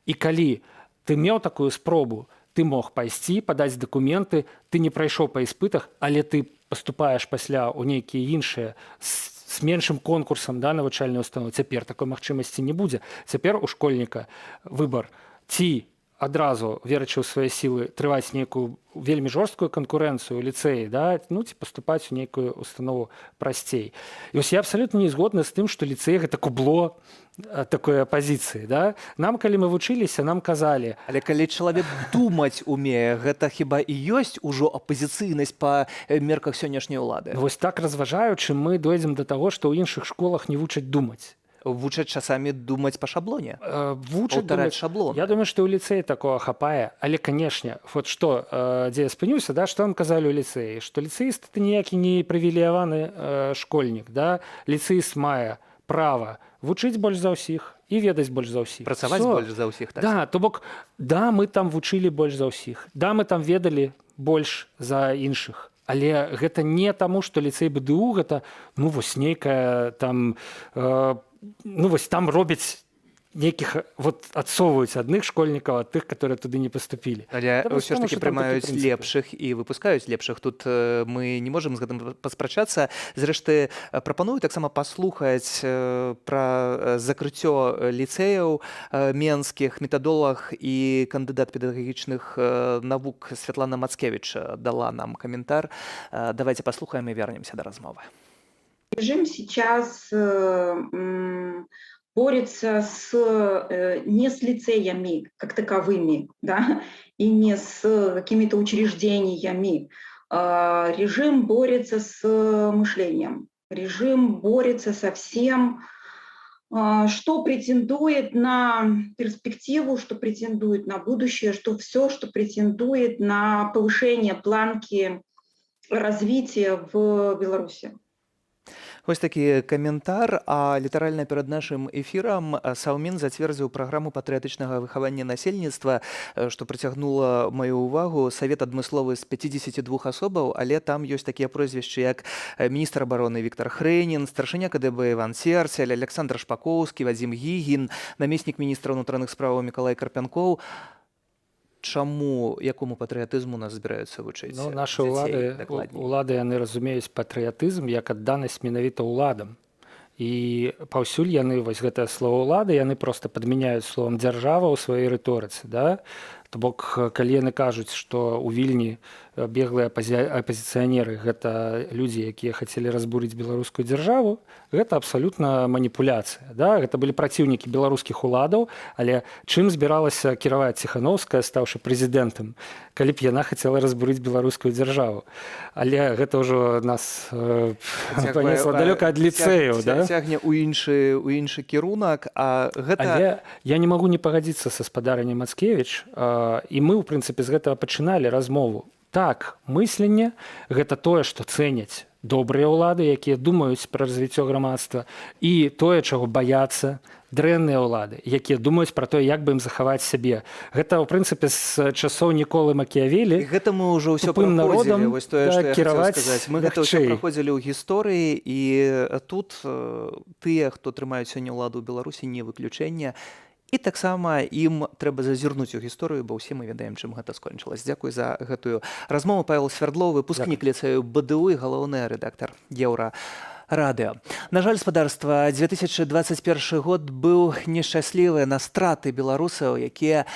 І калі ты меў такую спробу, ты мог пайсці, падаць дакументы, ты не прайшоў па іспытах, але ты паступаеш пасля ў нейкія іншыя з меншым конкурсам, да, навучальнай установы. Цяпер такой магчымасці не будзе. Цяпер у школьніка выбар ці адразу, верачы ў свае сілы, трываць нейкую вельмі жорсткую канкурэнцыю ў ліцэі, да, ну, ці паступаць у нейкую установу прасцей. І вось я абсалютна не згодны з тым, што ліцэй гэта кубло такой апазіцыі, да? Нам, калі мы вучыліся, нам казалі... Але калі чалавек думаць умее, гэта хіба і ёсць ужо апазіцыйнасць па мерках сённяшняй улады? Вось так разважаючы, мы дойдзем да таго, што ў іншых школах не вучаць думаць. Вучаць часамі думаць па шаблоне? Вучаць думаць шаблон. Я думаю, што ў ліцэі такога хапае, але, канешне, вот што, дзе я спыніўся, да, што нам казалі ў ліцэі? Што ліцэіст — это ніякі не прывілеяваны школьнік, да? Ліцэіст мае права вучыць больш за ўсіх і ведаць больш за ўсіх. Працаваць больш за ўсіх, так? Да, то бок, да, мы там вучылі больш за ўсіх, да, мы там ведалі больш за іншых. Але гэта не таму, што ліцэй БДУ гэта, ну, вось нейкая там, ну, вось там робяць нейкіх, вот адсоўваюць адных школьнікаў ад тых, которые туды не паступілі. Але ўсё ж такі прымаюць лепшых і выпускаюць лепшых. Тут мы не можам з гэтым паспрачацца. Зрэшты, прапаную таксама паслухаць пра закрыццё ліцэяў менскіх. Метадолаг і кандыдат педагагічных навук Святлана Мацкевіч дала нам каментар. Давайте паслухаем і вернемся да размовы. Режим сейчас борется не с лицеями как таковыми, да, и не с какими-то учреждениями. Режим борется с мышлением. Режим борется со всем, что претендует на перспективу, что претендует на будущее, что все, что претендует на повышение планки развития в Беларуси. Вось такі каментар, а літаральна перад нашым эфірам Саўмін зацвердзіў праграму патрыятычнага выхавання насельніцтва, што прыцягнула маю ўвагу. Савет адмысловы з 52 асобаў, але там ёсць такія прозвішчы, як міністр абароны Віктар Хрэнін, старшыня КДБ Іван Серцель, Александр Шпакоўскі, Вадзім Гігін, намеснік міністра ўнутраных спраў Мікалай Карпянкоў. Чаму, якому патрыятызму нас збіраюцца вучыць? Ну, нашы ўлады, яны разумеюць патрыятызм як адданасць менавіта ўладам. І паўсюль яны, вось гэтае слово ўлады, яны проста падмяняюць словам дзяржава ў сваёй рыторыцы, да? То бок, калі яны кажуць, што ў Вільні беглыя апазіцыянеры гэта людзі, якія хацелі разбурыць беларускую дзяржаву, гэта абсалютна маніпуляцыя, да? Гэта былі праціўнікі беларускіх уладаў, але чым збіралася кіраваць Ціханаўская, стаўшы прэзідэнтам, калі б яна хацела разбурыць беларускую дзяржаву. Але гэта ўжо нас панесла далёка ад ліцэяў, да? Цягне ў іншы кірунак, а гэта... Але я не магу не пагадзіцца са спадарняй Мацкевіч, і мы, у прынцыпе, з гэтага пачыналі размову. Так, мысленне – гэта тое, што цэняць добрыя ўлады, якія думаюць пра развіццё грамадства, і тое, чаго баяцца дрэнныя ўлады, якія думаюць пра тое, як бы ім захаваць сябе. Гэта, у прынцыпе, з часоў Ніколы Макіявелі. І гэта мы ўжо ўсё праходзілі, вось тое, што я хацеў сказаць. Мы гэта ўсё праходзілі ў гісторыі, і тут тыя, хто трымаюць сёння ўладу ў Беларусі, не выключэнне. І таксама ім трэба зазірнуць у гісторыю, бо ўсе мы ведаем, чым гэта скончылася. Дзякуй за гэтую размову. Павел Свердлоў, выпускнік ліцэю БДУ і галоўны рэдактар Еўрарадыё. На жаль, спадарства, 2021 год быў нешчаслівы на страты беларусаў, якія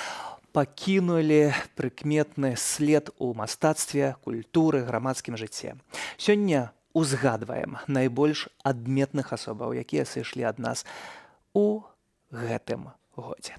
пакінулі прыкметны след у мастацтве, культуры, грамадскім жыцці. Сёння узгадваем найбольш адметных асобаў, якія сышлі ад нас у гэтым годзе.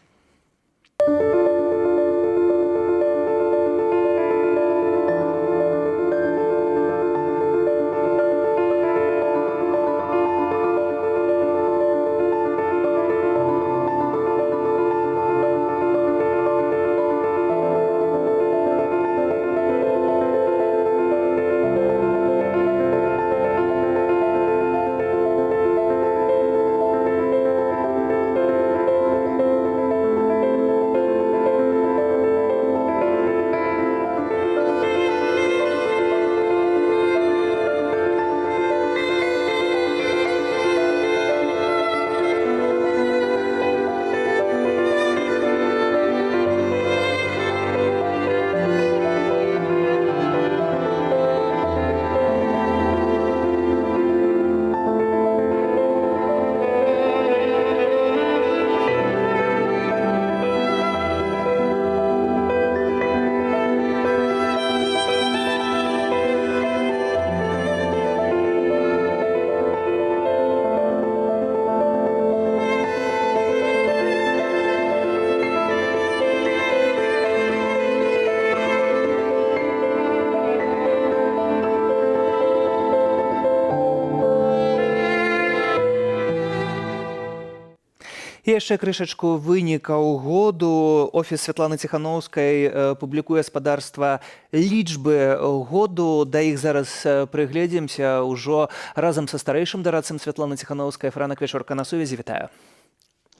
І яшчэ крышачку вынікаў году. Офіс Святланы Ціханаўскай публікуе спадарства лічбы году. Да іх зараз прыгледзімся ўжо разам са старэйшым дарадцам Святланы Ціханаўскай. Франак Вечорка на сувязі, вітаю.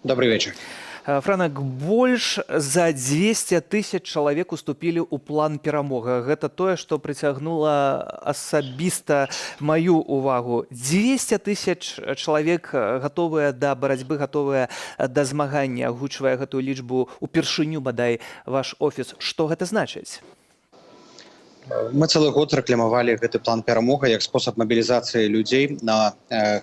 Добрый вечер. Франак, больш за 200 тысяч чалавек уступілі ў план перамога. Гэта тое, што прыцягнула асабіста маю увагу. 200 тысяч чалавек гатовыя да барацьбы, гатовыя да змагання. Агучвае гэтую лічбу упершыню, бадай, ваш офіс. Што гэта значыць? Мы цэлы год рэкламавалі гэты план перамога як спосаб мабілізацыі людзей на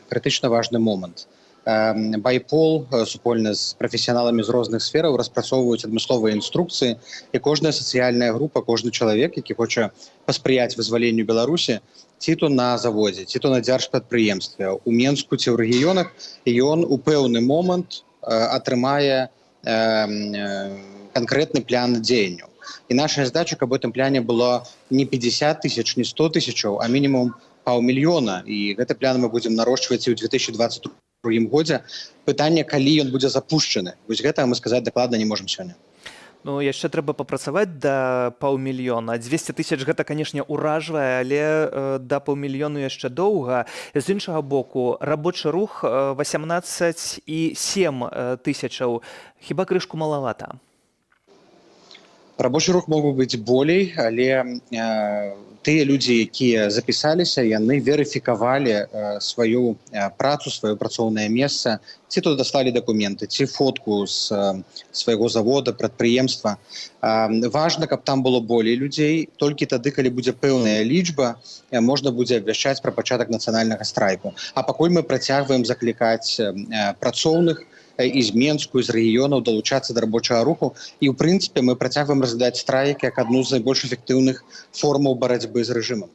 крытычна важны момант. Байпол супольна з прафесіяналамі з розных сфераў распрацоўваюць адмысловыя інструкцыі, і кожная сацыяльная група, кожны чалавек, які хоча паспрыяць вызваленню Беларусі, ці то на заводзе, ці то на дзяржпрадпрыемстве, у Менску ці ў рэгіёнах, і ён у пэўны момант атрымае канкрэтны план дзеянняў. І наша задача, каб у гэтым пляне было не 50 тысяч, не 100 тысячаў, а мінімум паўмільёна. І гэты плян мы будзем нарошчваць і ў 2022 годзе. Пытанне, калі ён будзе запушчаны. Вось гэтага мы сказаць дакладна не можам сёння. Ну, яшчэ трэба папрацаваць да паўмільёна. 200 тысяч гэта, канешне, уражвае, але да паўмільёну яшчэ доўга. З іншага боку, рабочы рух 18,7 тысячаў. Хіба крышку малавата? Рабочы рух мог бы быць болей, але тыя людзі, якія запісаліся, яны верыфікавалі сваю працу, сваё працоўнае месца, ці то даслалі дакументы, ці фотку з свайго завода, прадпрыемства. Важна, каб там было болей людзей. Толькі тады, калі будзе пэўная лічба, можна будзе абвяшчаць пра пачатак нацыянальнага страйку. А пакуль мы працягваем заклікаць працоўных і з Менску, і з рэгіёнаў далучацца да рабочага руху. І, ў прынцыпе, мы працягваем разглядаць страйк як адну з найбольш эфектыўных формаў барацьбы з рэжымам.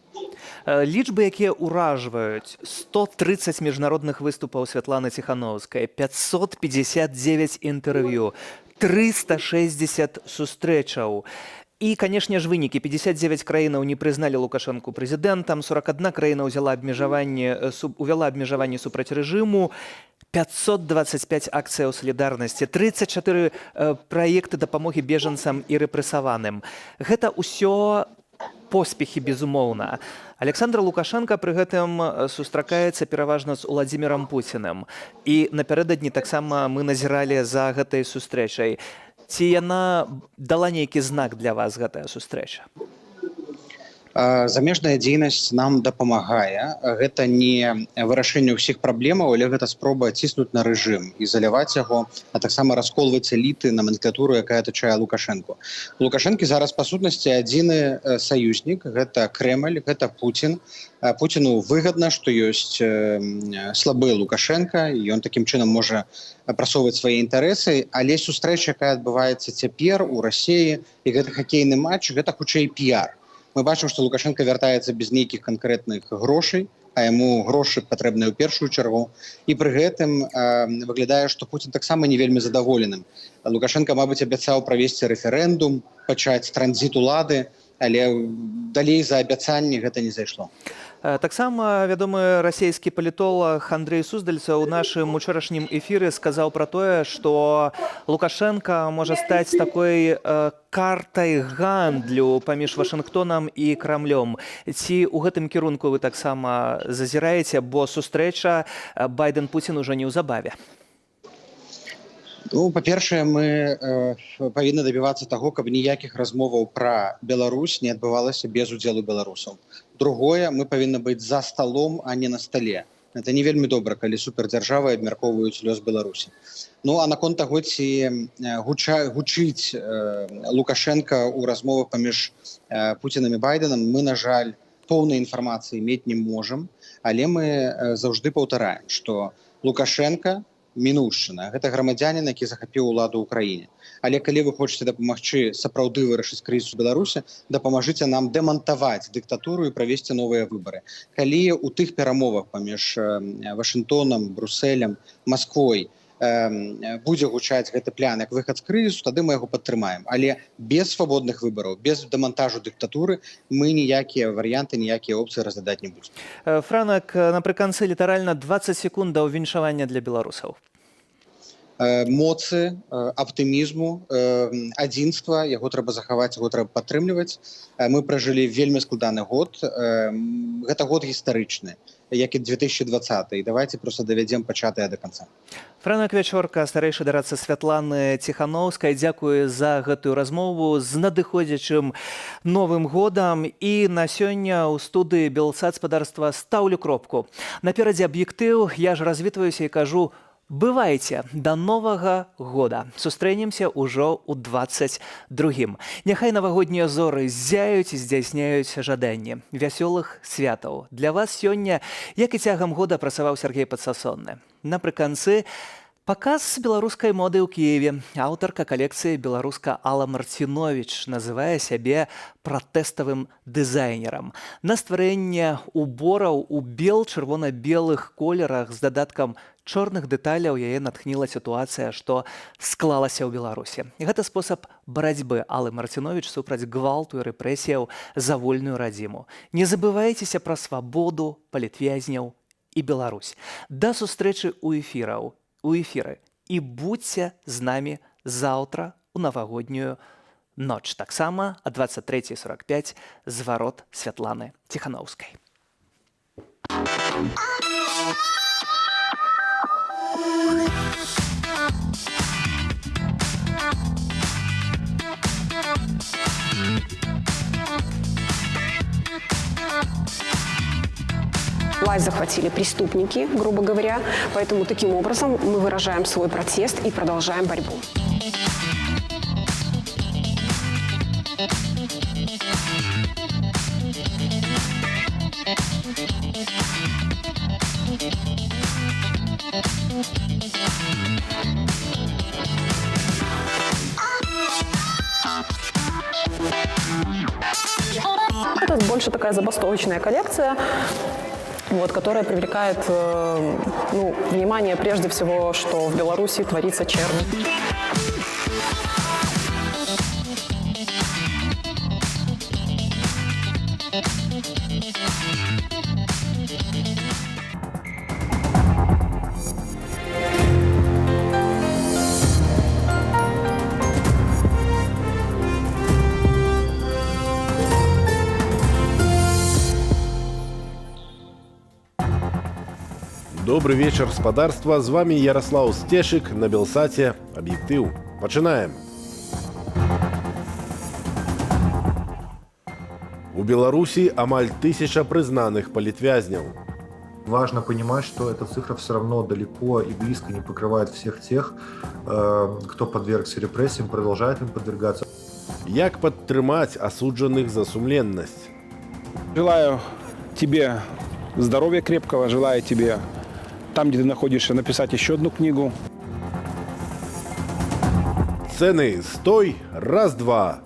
Лічбы, якія ўражваюць: 130 міжнародных выступаў Святланы Ціханаўскай, 559 інтэрв'ю, 360 сустрэчаў. І, канешне ж, вынікі. 59 краінаў не прызналі Лукашэнку прэзідэнтам, 41 краіна ўвяла абмежаванні супраць рэжыму, 525 акцыяў салідарнасці, 34 праекты дапамогі бежанцам і рэпрэсаваным. Гэта ўсё поспехі, безумоўна. Александр Лукашенко пры гэтым сустракаецца пераважна з Уладзімірам Пуціным. І напярэдадні таксама мы назіралі за гэтай сустрэчай. Ці яна дала нейкі знак для вас, гэтая сустрэча? Замежная дзейнасць нам дапамагае. Гэта не вырашэнне ўсіх праблемаў, але гэта спроба ціснуць на рэжым, ізаляваць яго, а таксама расколваць эліты, номенклатуру, якая атачае Лукашэнку. У Лукашэнкі зараз, па сутнасці, адзіны саюзнік, гэта Крэмль, гэта Пуцін. Пуціну выгадна, што ёсць слабы Лукашэнка, і ён такім чынам можа прасоўваць свае інтарэсы, але сустрэча, якая адбываецца цяпер у Расіі, і гэты хакейны матч, гэта хутчэй піяр. Мы бачым, што Лукашенко вяртаецца без нейкіх канкрэтных грошай, а яму грошы патрэбныя ў першую чаргу. І пры гэтым выглядае, што Пуцін таксама не вельмі задаволеным. Лукашенко, мабыць, абяцаў правесці рэферэндум, пачаць транзіт улады, але далей за абяцанні гэта не зайшло. Таксама вядомы расійскі палітолог Андрей Суздальца ў нашым учорашнім эфіры сказаў пра тое, што Лукашенко можа стаць такой картай гандлю паміж Вашынгтонам і Крамлём. Ці ў гэтым кірунку вы таксама зазіраеце, бо сустрэча Байден-Пуцін ужо неўзабаве? Ну, па-першае, мы павінны дабівацца таго, каб ніякіх размоваў пра Беларусь не адбывалася без удзелу беларусаў. Другое, мы павінны быць за сталом, а не на стале. Это не вельмі добра, калі супердзяржавы абмяркоўваюць лёс Беларусі. Ну, а наконт таго, ці гучыць Лукашенко ў размовах паміж Пуцінам і Байденам, мы, на жаль, поўнай інфармацыі мець не можам, але мы заўжды паўтараем, што Лукашенко мінуўшчына. Гэта грамадзянін, які захапіў уладу ў краіне. Але калі вы хочаце дапамагчы сапраўды вырашыць крызіс у Беларусі, дапамажыце нам дэмантаваць дыктатуру і правесці новыя выбары. Калі ў тых перамовах паміж Вашынгтонам, Брусэлем, Масквой будзе гучаць гэты план як выхад з крызісу, тады мы яго падтрымаем. Але без свабодных выбараў, без дэмантажу дыктатуры мы ніякія варыянты, ніякія опцыі разглядаць не будзем. Франак, напрыканцы літаральна 20 секундаў віншавання для беларусаў. Моцы, аптымізму, адзінства, яго трэба захаваць, яго трэба падтрымліваць. Мы пражылі вельмі складаны год. Гэта год гістарычны, як і 2020. І давайте просто давядзем пачатае да канца. Франак Вячорка, старэйшы дарадца Святланы Ціханаўскай, дзякую за гэтую размову з надыходзячым Новым годам. І на сёння ў студыі Белсацпадарства стаўлю кропку. Наперадзе аб'ектыў, я ж развітваюся і кажу: бывайце, да Новага года. Сустрэнемся ўжо ў 22-м. Няхай навагоднія зоры ззяюць і здзяйсняюць жаданні. Вясёлых святаў. Для вас сёння, як і цягам года, працаваў Сергей Падсасонны. Напрыканцы паказ беларускай моды ў Кіеве. Аўтарка калекцыі беларуска Алла Марціновіч называе сябе пратэставым дызайнерам. На стварэнне убораў у бел-чырвона-белых колерах з дадаткам чорных дэталяў яе натхніла сітуацыя, што склалася ў Беларусі. Гэта спосаб барацьбы Аллы Марціновіч супраць гвалту і рэпрэсіяў за вольную радзіму. Не забывайцеся пра свабоду палітвязняў і Беларусь. Да сустрэчы ў эфіры. І будзьце з намі заўтра ў навагоднюю ноч. Таксама о 23:45 зварот Святланы Ціханаўскай. Власть захватили преступники, грубо говоря, поэтому таким образом мы выражаем свой протест и продолжаем борьбу. Это больше такая забастовочная коллекция, которая привлекает внимание прежде всего, что в Беларуси творится чернь. Добрый вечер, спадарства. З вами Ярослав Стешик на Белсаце. Объектив. Починаем. У Беларуси амаль 1000 признанных политвязней. Важно понимать, что эта цифра все равно далеко и близко не покрывает всех тех, кто подвергся репрессиям, продолжает им подвергаться. Як подтримать осужденных за сумленность? Желаю тебе здоровья крепкого, желаю тебе там, где ты находишься, написать еще одну книгу. Цены. Стой. Раз, два.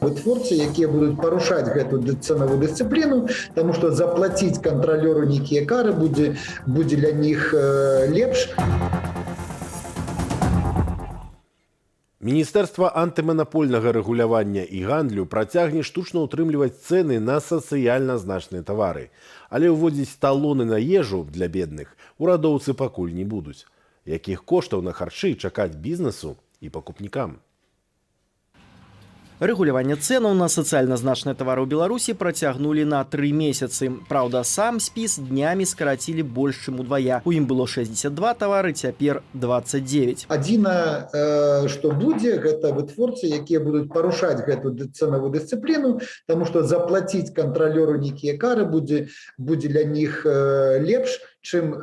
вытворцы, якія будуць парушаць гэту цэнавую дысцыпліну, таму што заплаціць кантралёру нейкія кары будзе для них лепш. Міністэрства антыманапольнага рэгулявання і гандлю працягне штучна ўтрымліваць цэны на сацыяльна значныя тавары. Але ўводзіць талоны на ежу для бедных урадоўцы пакуль не будуць. Якіх коштаў на харчы чакаць бізнесу і пакупнікам? Рэгуляванне цэнаў на сацыяльна значныя тавары ў Беларусі працягнулі на 3 месяцы. Праўда, сам спіс днямі скарацілі больш чым удвая. У ім было 62 тавары, цяпер 29. Адзінае, што будзе, гэта вытворцы, якія будуць парушаць гэту цэнавую дысцыпліну, таму што заплаціць кантралёру нейкія кары будзе для них лепш, чым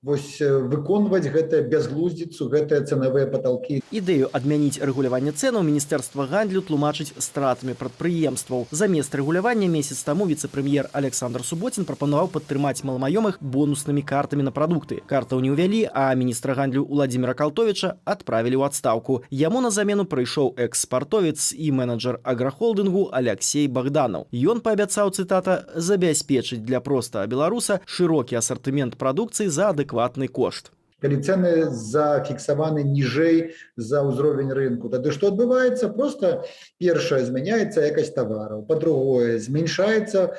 выконваць гэтае бязглуздзіцу, гэтыя цэнавыя паталкі. Ідэю адмяніць рэгуляванне цэнаў Міністэрства гандлю тлумачыць стратамі прадпрыемстваў. Замест рэгулявання месяц таму віцэ-прэм'ер Александр Суботін прапанаваў падтрымаць маламаёмых бонуснымі картамі на прадукты. Картаў не ўвялі, а міністра гандлю Уладзіміра Калтовіча адправілі ў адстаўку. Яму на замену прыйшоў экс-спартовец і менеджер аграхолдынгу Алексей Богданов. Ён паабяцаў, цытата, забяспечыць для простага беларуса шырокі асартымент прадукцыі за адэкватны кошт. Калі цэны зафіксаваны ніжэй за ўзровень рынку, тады што адбываецца? Просто першае, змяняецца якасць тавараў, па-другое, зменшаецца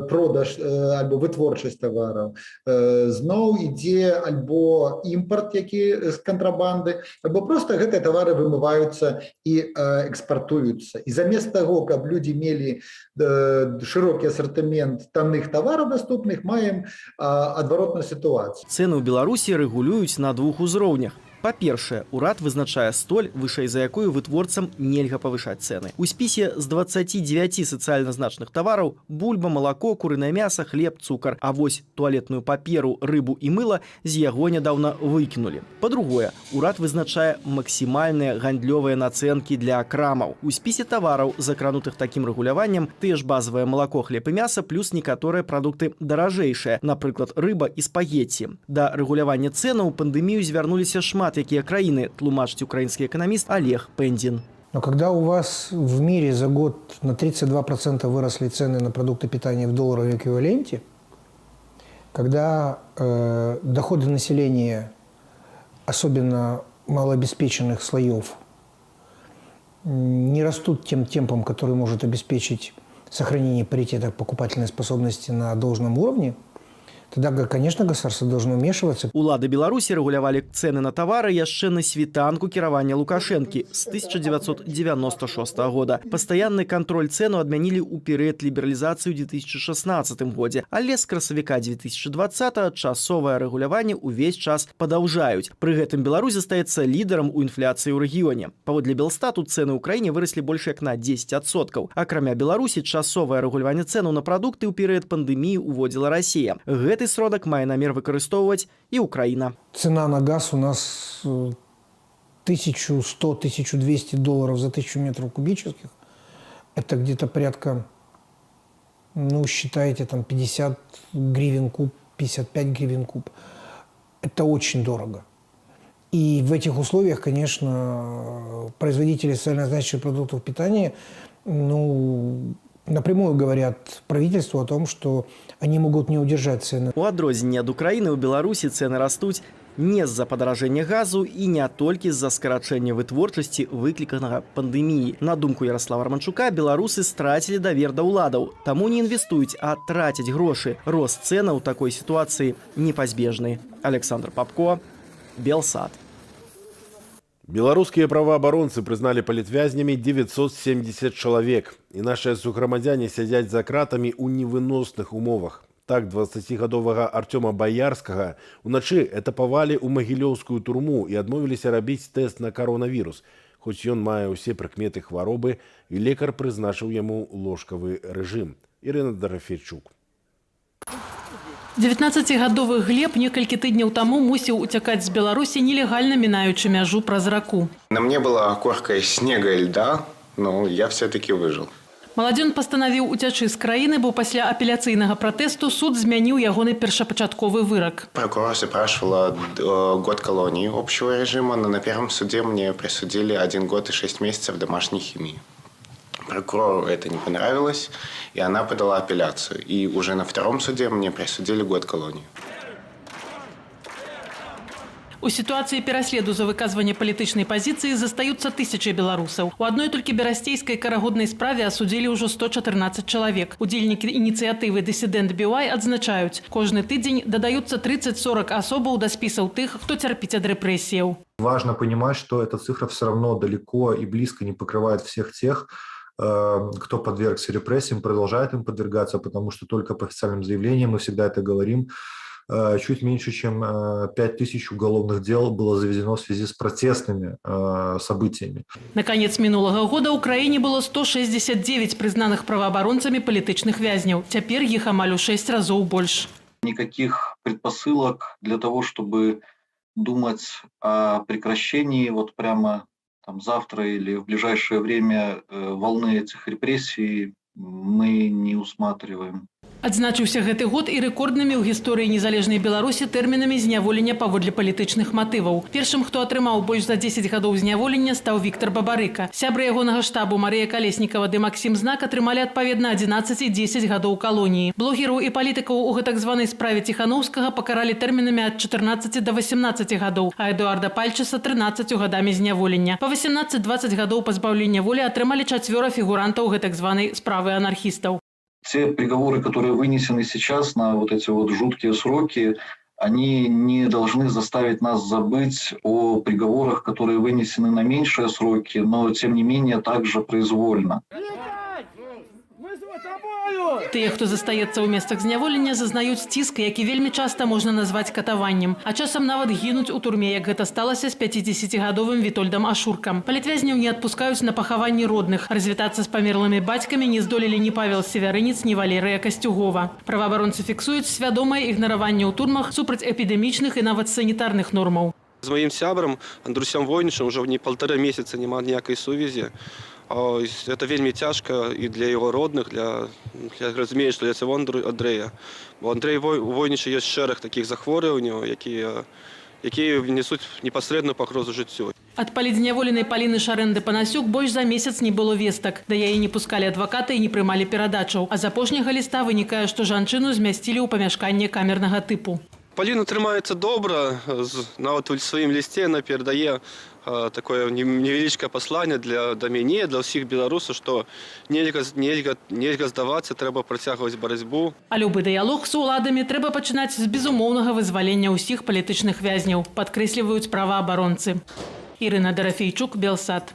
продаж альбо вытворчасць тавараў, зноў ідзе альбо імпарт, які з кантрабанды, альбо просто гэтыя тавары вымываюцца і экспартуюцца. І замест таго, каб людзі мелі шырокі асартымент танных тавараў даступных, маем адваротную сітуацыю. Цэны ў Беларусі рэгулююць на 2 узроўнях. Па-першае, урад вызначае столь, вышэй за якую вытворцам нельга павышаць цэны. У спісе з 29 сацыяльна значных тавараў бульба, малако, курынае мяса, хлеб, цукар. А вось туалетную паперу, рыбу і мыла з яго нядаўна выкінулі. Па-другое, урад вызначае максімальныя гандлёвыя нацэнкі для крамаў. У спісе тавараў, закранутых такім рэгуляваннем, тыя ж базавае малако, хлеб і мяса, плюс некаторыя прадукты даражэйшыя, напрыклад, рыба і спагетці. Да рэгулявання цэнаў у пандэмію звярнуліся шмат якія краіны, тлумачыць украінскі эканаміст Олег Пендзин. Но когда у вас в мире за год на 32% выросли цены на продукты питания в долларовом эквиваленте, когда доходы населения, особенно малообеспеченных слоев, не растут тем темпом, который может обеспечить сохранение паритета покупательной способности на должном уровне, тогда, конечно, государство должно вмешиваться. Улады Беларусі рэгулявалі цэны на тавары яшчэ на світанку кіравання Лукашэнкі з 1996 года. Пастаянны кантроль цэну адмянілі ў перыяд лібералізацыі ў 2016 годзе, але з красавіка 2020 часовае рэгуляванне ўвесь час падаўжаюць. Пры гэтым Беларусь застаецца лідарам у інфляцыі ў рэгіёне. Паводле Белстату цэны ў краіне выраслі больш як на 10%. Акрамя Беларусі часовае рэгуляванне цэнаў на прадукты ў перыяд пандэміі ўводзіла Расія. Гэты сродак мае намер выкарыстоўваць і Украіна. Цена на газ у нас 1100-1200 долларов за 1000 метров кубических. Это где-то порядка, считайте, там 50 гривен куб, 55 гривен куб. Это очень дорого. И в этих условиях, конечно, производители социально значимых продуктов питания, напрямую говорят правительству о том, что они могут не удержать цены. У адрозненне ад Украіны ў Беларусі цэны растуць не з-за падаражэння газу і не толькі з-за скарачэння вытворчасці, выкліканага пандэміі. На думку Ярослава Романчука, беларусы страцілі давер да ўладаў, таму не інвестуюць, а трацяць грошы. Рост цэнаў у такой сітуацыі непазбежны. Александр Попко, Белсат. Беларускія праваабаронцы прызналі палітвязнямі 970 чалавек. І нашыя сухграмадзяне сядзяць за кратамі ў невыносных умовах. Так 20гадовага Артёма Баярскага уначы этапавалі ў магілёўскую турму і адмовіліся рабіць тэст на каронавірус. Хоць ён мае ўсе прыкметы хваробы, і лекар прызначыў яму ложкавы рэжым. Ірына Дарафейчук. 19гадовы Глеб некалькі тыдняў таму мусіў уцякаць з Беларусі, нелегальна мінаючы мяжу праз раку. На мне была корка снега и льда, но я все-таки выжил. Маладзён пастанавіў уцячы з краіны, бо пасля апеляцыйнага пратэсту суд змяніў ягоны першапачатковы вырак. Прокурор запрашивала год колонии общего режима, но на первом суде мне присудили 1 год и 6 месяцев домашней химии. Прокурору это не понравилось, и она подала апелляцию. И уже на втором суде мне присудили год колонии. У сітуацыі пераследу за выказванне палітычнай пазіцыі застаюцца тысячы беларусаў. У адной толькі берасцейскай карагоднай справе асудзілі ўжо 114 чалавек. Удзельнікі ініцыятывы «Дысідэнт BY» адзначаюць, кожны тыдзень дадаюцца 30-40 асобаў да спісаў тых, хто цярпіць ад рэпрэсіяў. Важно понимать, что эта цифра все равно далеко и близко не покрывает всех тех, кто подвергся репрессиям, продолжает им подвергаться, потому что только по официальным заявлениям, мы всегда это говорим, чуть меньше, чем 5000 уголовных дел было заведено в связи с протестными событиями. На конец минулого года в Украине было 169 признаных правооборонцами политичных вязняў. Теперь их амаль у 6 разов больше. Никаких предпосылок для того, чтобы думать о прекращении вот прямо там завтра или в ближайшее время волны этих репрессий мы не усматриваем. Адзначыўся гэты год і рэкорднымі ў гісторыі незалежнай Беларусі тэрмінамі зняволення паводле палітычных матываў. Першым, хто атрымаў больш за 10 гадоў зняволення, стаў Віктор Бабарыка. Сябры ягонага штабу Марыя Калеснікава ды Максім Знак атрымалі адпаведна 11 і 10 гадоў калоніі. Блогераў і палітыкаў у гэтак званай справе Ціханаўскага пакаралі тэрмінамі ад 14 да 18 гадоў, а Эдуарда Пальчыса 13 гадамі зняволення. Па 18-20 гадоў пазбаўлення волі атрымалі 4 фігурантаў гэтак званай справы анархістаў. Те приговоры, которые вынесены сейчас на вот эти вот жуткие сроки, они не должны заставить нас забыть о приговорах, которые вынесены на меньшие сроки, но тем не менее также произвольно. Тыя, хто застаецца ў месцах зняволення, зазнаюць ціск, які вельмі часта можна назваць катаваннем. А часам нават гінуць у турме, як гэта сталася з 50-гадовым Вітольдам Ашуркам. Палітвязняў не адпускаюць на пахаванні родных. Развітацца з памерлымі бацькамі не здолелі ні Павел Севярынец, ні Валерыя Касцюгова. Праваабаронцы фіксуюць свядомае ігнараванне ў турмах супраць эпідэмічных і нават санітарных нормаў. З маім сябрам Андрусем Войнічам ўжо не 1,5 месяца няма ніякай сувязі. Это вельмі цяжка і для яго родных, я разумею, што для цього Андрэя. Бо Андрэй Войніча ёсць шэраг такіх захворванняў, якія несуць непасрэдную пагрозу жыццю. Ад палітзняволенай Паліны Шарэнды-Панасюк больш за месяц не было вестак. Да яе не пускалі адвакаты і не прымалі перадачаў. А з апошняга ліста вынікае, што жанчыну змясцілі ў памяшканне камернага тыпу. Паліна трымаецца добра, нават у сваім лісце яна перадае такое невялічкае пасланне да мяне, для ўсіх беларусаў, што нельга здавацца, трэба працягваць барацьбу. А любы дыялог з уладамі трэба пачынаць з безумоўнага вызвалення ўсіх палітычных вязняў, падкрэсліваюць праваабаронцы. Ірына Дарафейчук, Белсат.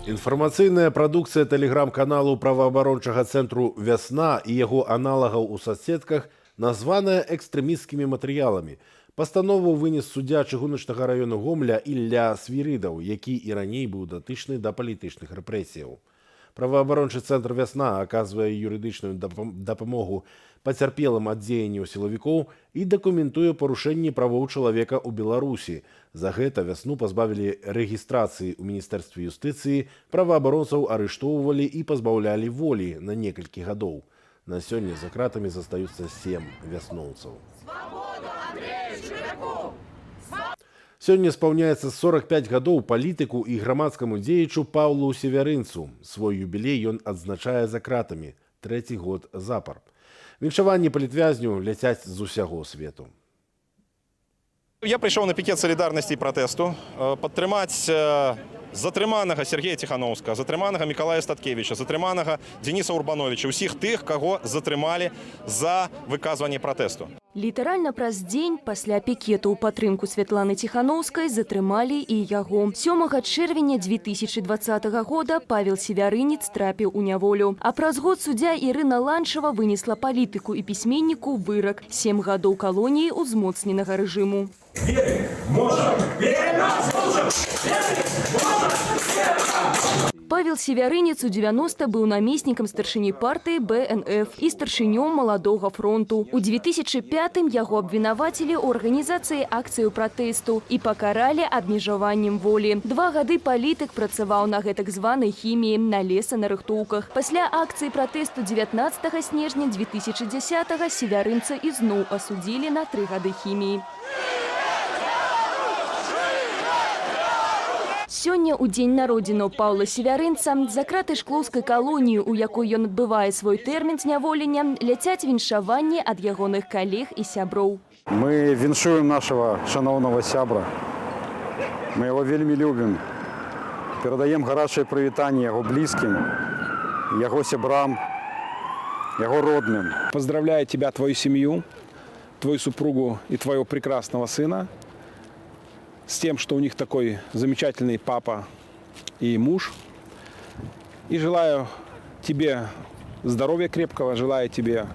Інфармацыйная прадукцыя тэлеграм-каналу праваабарончага цэнтру «Вясна» і яго аналагаў у соцсетках названая экстрэмісцкімі матэрыяламі. Пастанову вынес суддзя чыгуначнага раёну Гомля Ілля Свірыдаў, які і раней быў датычны да палітычных рэпрэсіяў. Праваабарончы цэнтр «Вясна» аказвае юрыдычную дапамогу пацярпелым ад дзеянняў сілавікоў і дакументуе парушэнні правоў чалавека ў Беларусі. За гэта «Вясну» пазбавілі рэгістрацыі ў Міністэрстве юстыцыі, праваабаронцаў арыштоўвалі і пазбаўлялі волі на некалькі гадоў. На сёння за кратамі застаюцца 7 вясноўцаў. Сёння спаўняецца 45 гадоў палітыку і грамадскаму дзеячу Паўлу Севярынцу. Свой юбілей ён адзначае за кратамі 3-й год запар. Віншаванні палітвязню ляцяць з усяго свету. Я прийшов на пікет солідарності і протесту підтримати затриманого Сергія Тихановського, затриманого Миколая Статкевича, затриманого Дениса Урбановича, усіх тих, кого затримали за выказывание протесту. Літаральна праз дзень пасля пікету ў падтрымку Святланы Ціханаўскай затрымалі і яго. 7 чэрвеня 2020 года Павел Севярынец трапіў у няволю. А праз год суддзя Ірына Ланчава вынесла палітыку і пісьменніку вырак 7 гадоў калоніі ўзмоцненага рэжыму. Павел Севярынец у 90 быў намеснікам старшыні партыі БНФ і старшынём Маладога фронту. У 2005-м яго абвінавацілі ў арганізацыі акцыю пратэсту і пакаралі абмежаваннем волі. 2 гады палітык працаваў на гэтак званай хіміі на лесанарыхтоўках. Пасля акцыі пратэсту 19 снежня 2010-го Севярынца ізноў асудзілі на 3 гады хіміі. Сёння, у дзень народзінаў Паўла Севярынца, за краты шклоўскай калоніі, у якой ён адбывае свой тэрмін зняволення, ляцяць віншаванні ад ягоных калег і сяброў. Мы віншуем нашего шановного сябра. Мы его вельмі любим. Передаем гарячее привітанне его близким, его сябрам, его родным. Поздравляю тебя, твою семью, твою супругу и твоего прекрасного сына с тем, что у них такой замечательный папа и муж. И желаю тебе здоровья крепкого, желаю тебе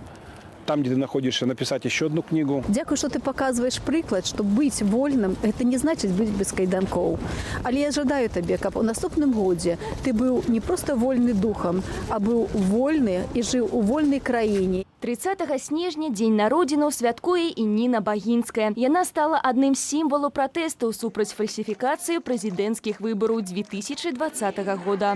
там, где ты находишься, написать еще одну книгу. Дякую, что ты показываешь приклад, что быть вольным – это не значит быть без кайданков. Але я жадаю тебе, каб у наступным годзе ты был не просто вольны духом, а был вольны и жил у вольной краине. 30 снежня дзень народзінаў святкуе і Ніна Багінская. Яна стала адным з сімвалаў пратэстаў супраць фальсіфікацыі прэзідэнцкіх выбараў 2020 года.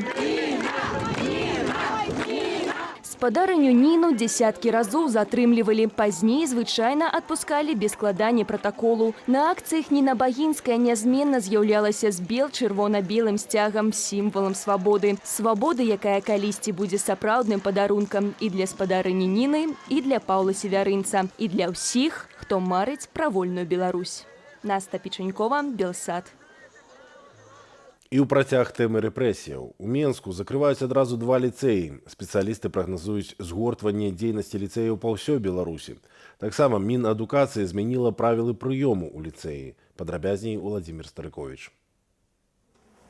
Спадарыню Ніну дзесяткі разоў затрымлівалі. Пазней звычайна адпускалі без складання пратаколу. На акцыях Ніна Багінская нязменна з'яўлялася з бел-чырвона-белым сцягам, сімвалам свабоды. Свабоды, якая калісьці будзе сапраўдным падарункам і для спадарыні Ніны, і для Паўла Севярынца, і для ўсіх, хто марыць пра вольную Беларусь. Наста Печанькова, Белсад. І ў працяг тэмы рэпрэсіяў. У Менску закрываюць адразу 2 ліцэі. Спецыялісты прагназуюць згортванне дзейнасці ліцэяў па ўсёй Беларусі. Таксама Мінадукацыя змяніла правілы прыёму ў ліцэі. Падрабязней Уладзімір Старыковіч.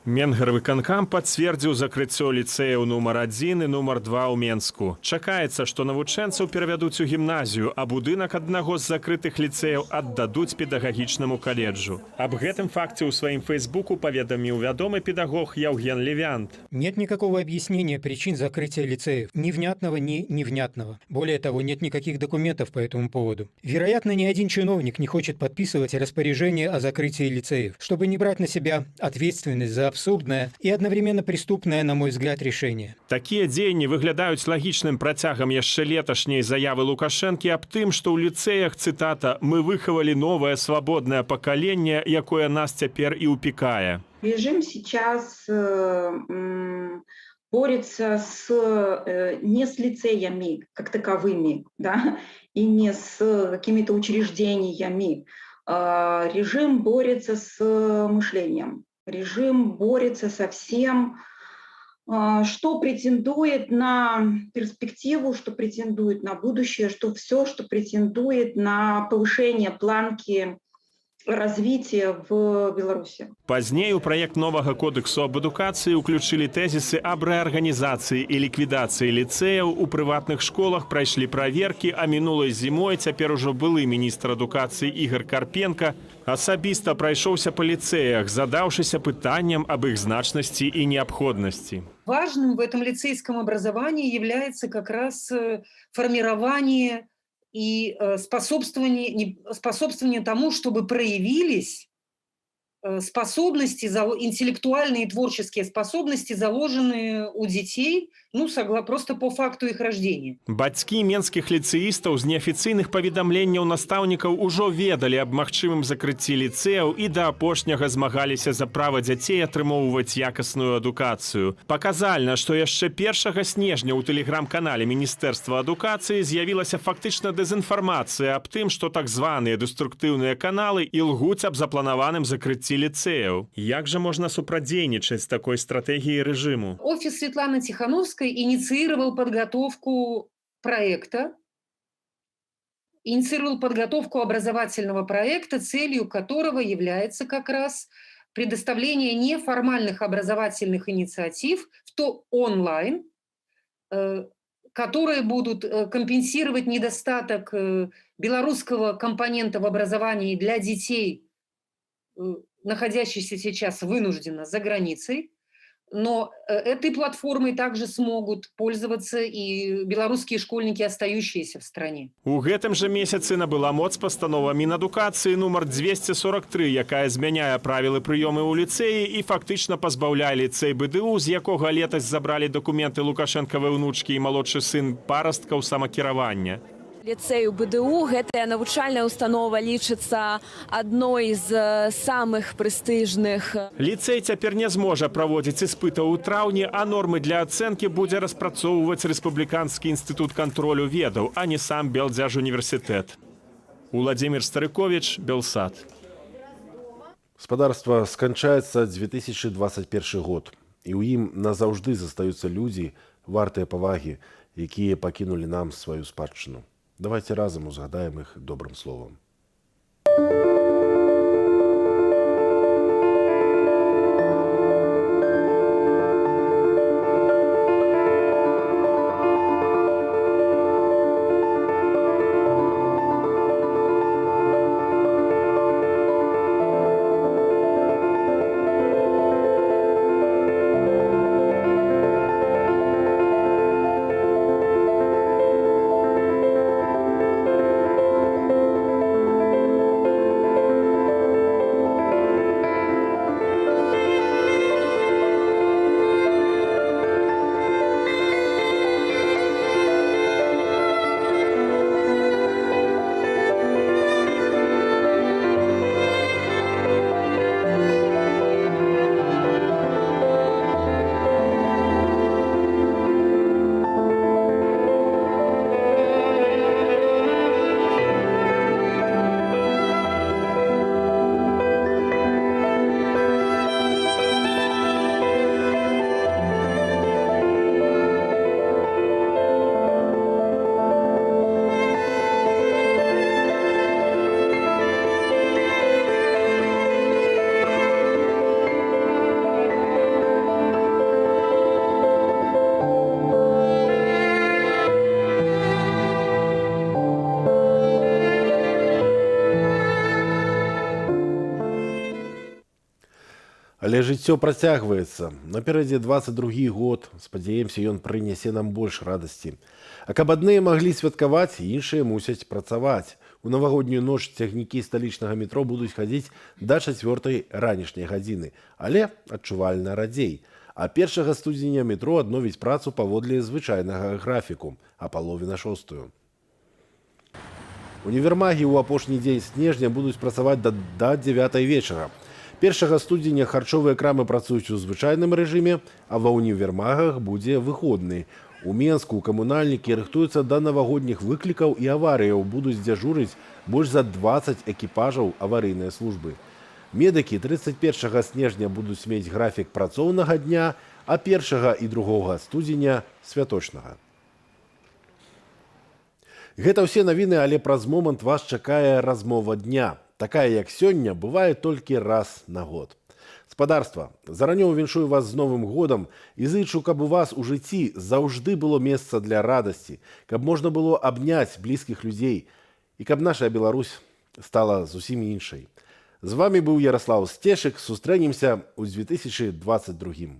Менгарвыканкам пацвердзіў закрыццё ліцэяў нумар 1 і нумар 2 ў Менску. Чакаецца, што навучэнцаў перавядуць у гімназію, а будынак аднаго з закрытых ліцэяў аддадуць педагагічнаму каледжу. Аб гэтым факце ў сваім фейсбуку паведаміў вядомы педагог Яўген Левянт. Нет никакого объяснения причин закрытия лицеев. Ни внятного, ни невнятного. Более того, нет никаких документов по этому поводу. Вероятно, ни один чиновник не хочет подписывать распоряжение о закрытии лицеев, чтобы не брать на себя ответственность за абсурдное и одновременно преступное, на мой взгляд, решение. Такія дзеянні выглядаюць лагічным працягам яшчэ леташняй заявы Лукашэнкі аб тым, што ў ліцэях, цытата, «мы выхавалі новае свабоднае пакаленне, якое нас цяпер і ўпікае». Режим сейчас борется не с лицеями как таковыми, да, и не с какими-то учреждениями. Режим борется с мышлением. Режим борется со всем, что претендует на перспективу, что претендует на будущее, что все, что претендует на повышение планки развития в Беларуси. Пазней у праект новага кодексу аб адукацыі ўключылі тэзісы аб рэарганізацыі і ліквідацыі ліцэяў, у прыватных школах прайшлі праверкі, а мінулай зімой цяпер ужо былы міністр адукацыі Ігор Карпенка асабіста прайшоўся па ліцэях, задаўшыся пытанням аб іх значнасці і неабходнасці. Важным в этом лицейском образовании является как раз формирование и способствование тому, чтобы проявились способности, интеллектуальные и творческие способности, заложенные у детей, просто по факту их рождения. Бацькі менскіх ліцэістаў з неафіцыйных паведамленняў настаўнікаў ужо ведалі аб магчымым закрыцці ліцэяў і да апошняга змагаліся за права дзяцей атрымоўваць якасную адукацыю. Паказальна, што яшчэ 1 снежня ў тэлеграм-канале Міністэрства адукацыі з'явілася фактычна дэзінфармацыя аб тым, што так званыя дэструктыўныя каналы ілгуць аб запланаваным закрыцці лицеев. Як же можно супрадзейнічаць с такой стратегией режиму? Офис Светланы Тихановской инициировал подготовку образовательного проекта, целью которого является как раз предоставление неформальных образовательных инициатив, в то онлайн, которые будут компенсировать недостаток белорусского компонента в образовании для детей, находящихся сейчас вынужденно за границей, но этой платформой также смогут пользоваться и белорусские школьники, остающиеся в стране. У гэтым жа месяцы набыла моц пастанова Мінадукацыі нумар 243, якая змяняе правілы прыёмы ў ліцэі і фактычна пазбаўляе ліцэй БДУ, з якога летась забралі дакументы Лукашэнкавай унучкі і малодшы сын парасткаў самакіравання. Ліцэй у БДУ гэтая навучальная установа лічыцца адной з самых прэстыжных. Ліцэй цяпер не зможа праводзіць іспытаў у траўні, а нормы для ацэнкі будзе распрацоўваць Рэспубліканскі інстытут кантролю ведаў, а не сам Белдзяржуніверсітэт. Уладзімір Старыковіч, Белсад. Гаспадарства сканчаецца 2021 год, і ў ім назаўжды застаюцца людзі, вартыя павагі, якія пакінулі нам сваю спадчыну. Давайте разам узгадаем іх добрым словам. Але жыццё працягваецца. Наперадзе 22 год. Спадзяемся, ён прынясе нам больш радасці. А каб адныя маглі святкаваць, іншыя мусяць працаваць. У навагоднюю ноч цягнікі сталічнага метро будуць хадзіць да 4 ранішняй гадзіны, але адчувальна радзей. А 1 студзеня метро адновіць працу паводле звычайнага графіку, а палове на 6. Універмагі ў апошні дзень снежня будуць працаваць да 9 вечара. 1 студзеня харчовыя крамы працуюць у звычайным рэжыме, а ва універмагах будзе выходны. У Менску камунальнікі рыхтуюцца да навагодніх выклікаў і аварыяў, будуць дзяжурыць больш за 20 экіпажаў аварыйнай службы. Медыкі 31 снежня будуць мець графік працоўнага дня, а 1 і 2 студзеня святочнага. Гэта ўсе навіны, але праз момант вас чакае размова дня. Такая, як сёння, бывае толькі раз на год. Гаспадарства, заранёў віншую вас з Новым годам і зычу, каб у вас у жыцці заўжды было месца для радасці, каб можна было абняць блізкіх людзей і каб наша Беларусь стала зусім іншай. З вами быў Ярослаў Сцешык. Сустрэнемся ў 2022.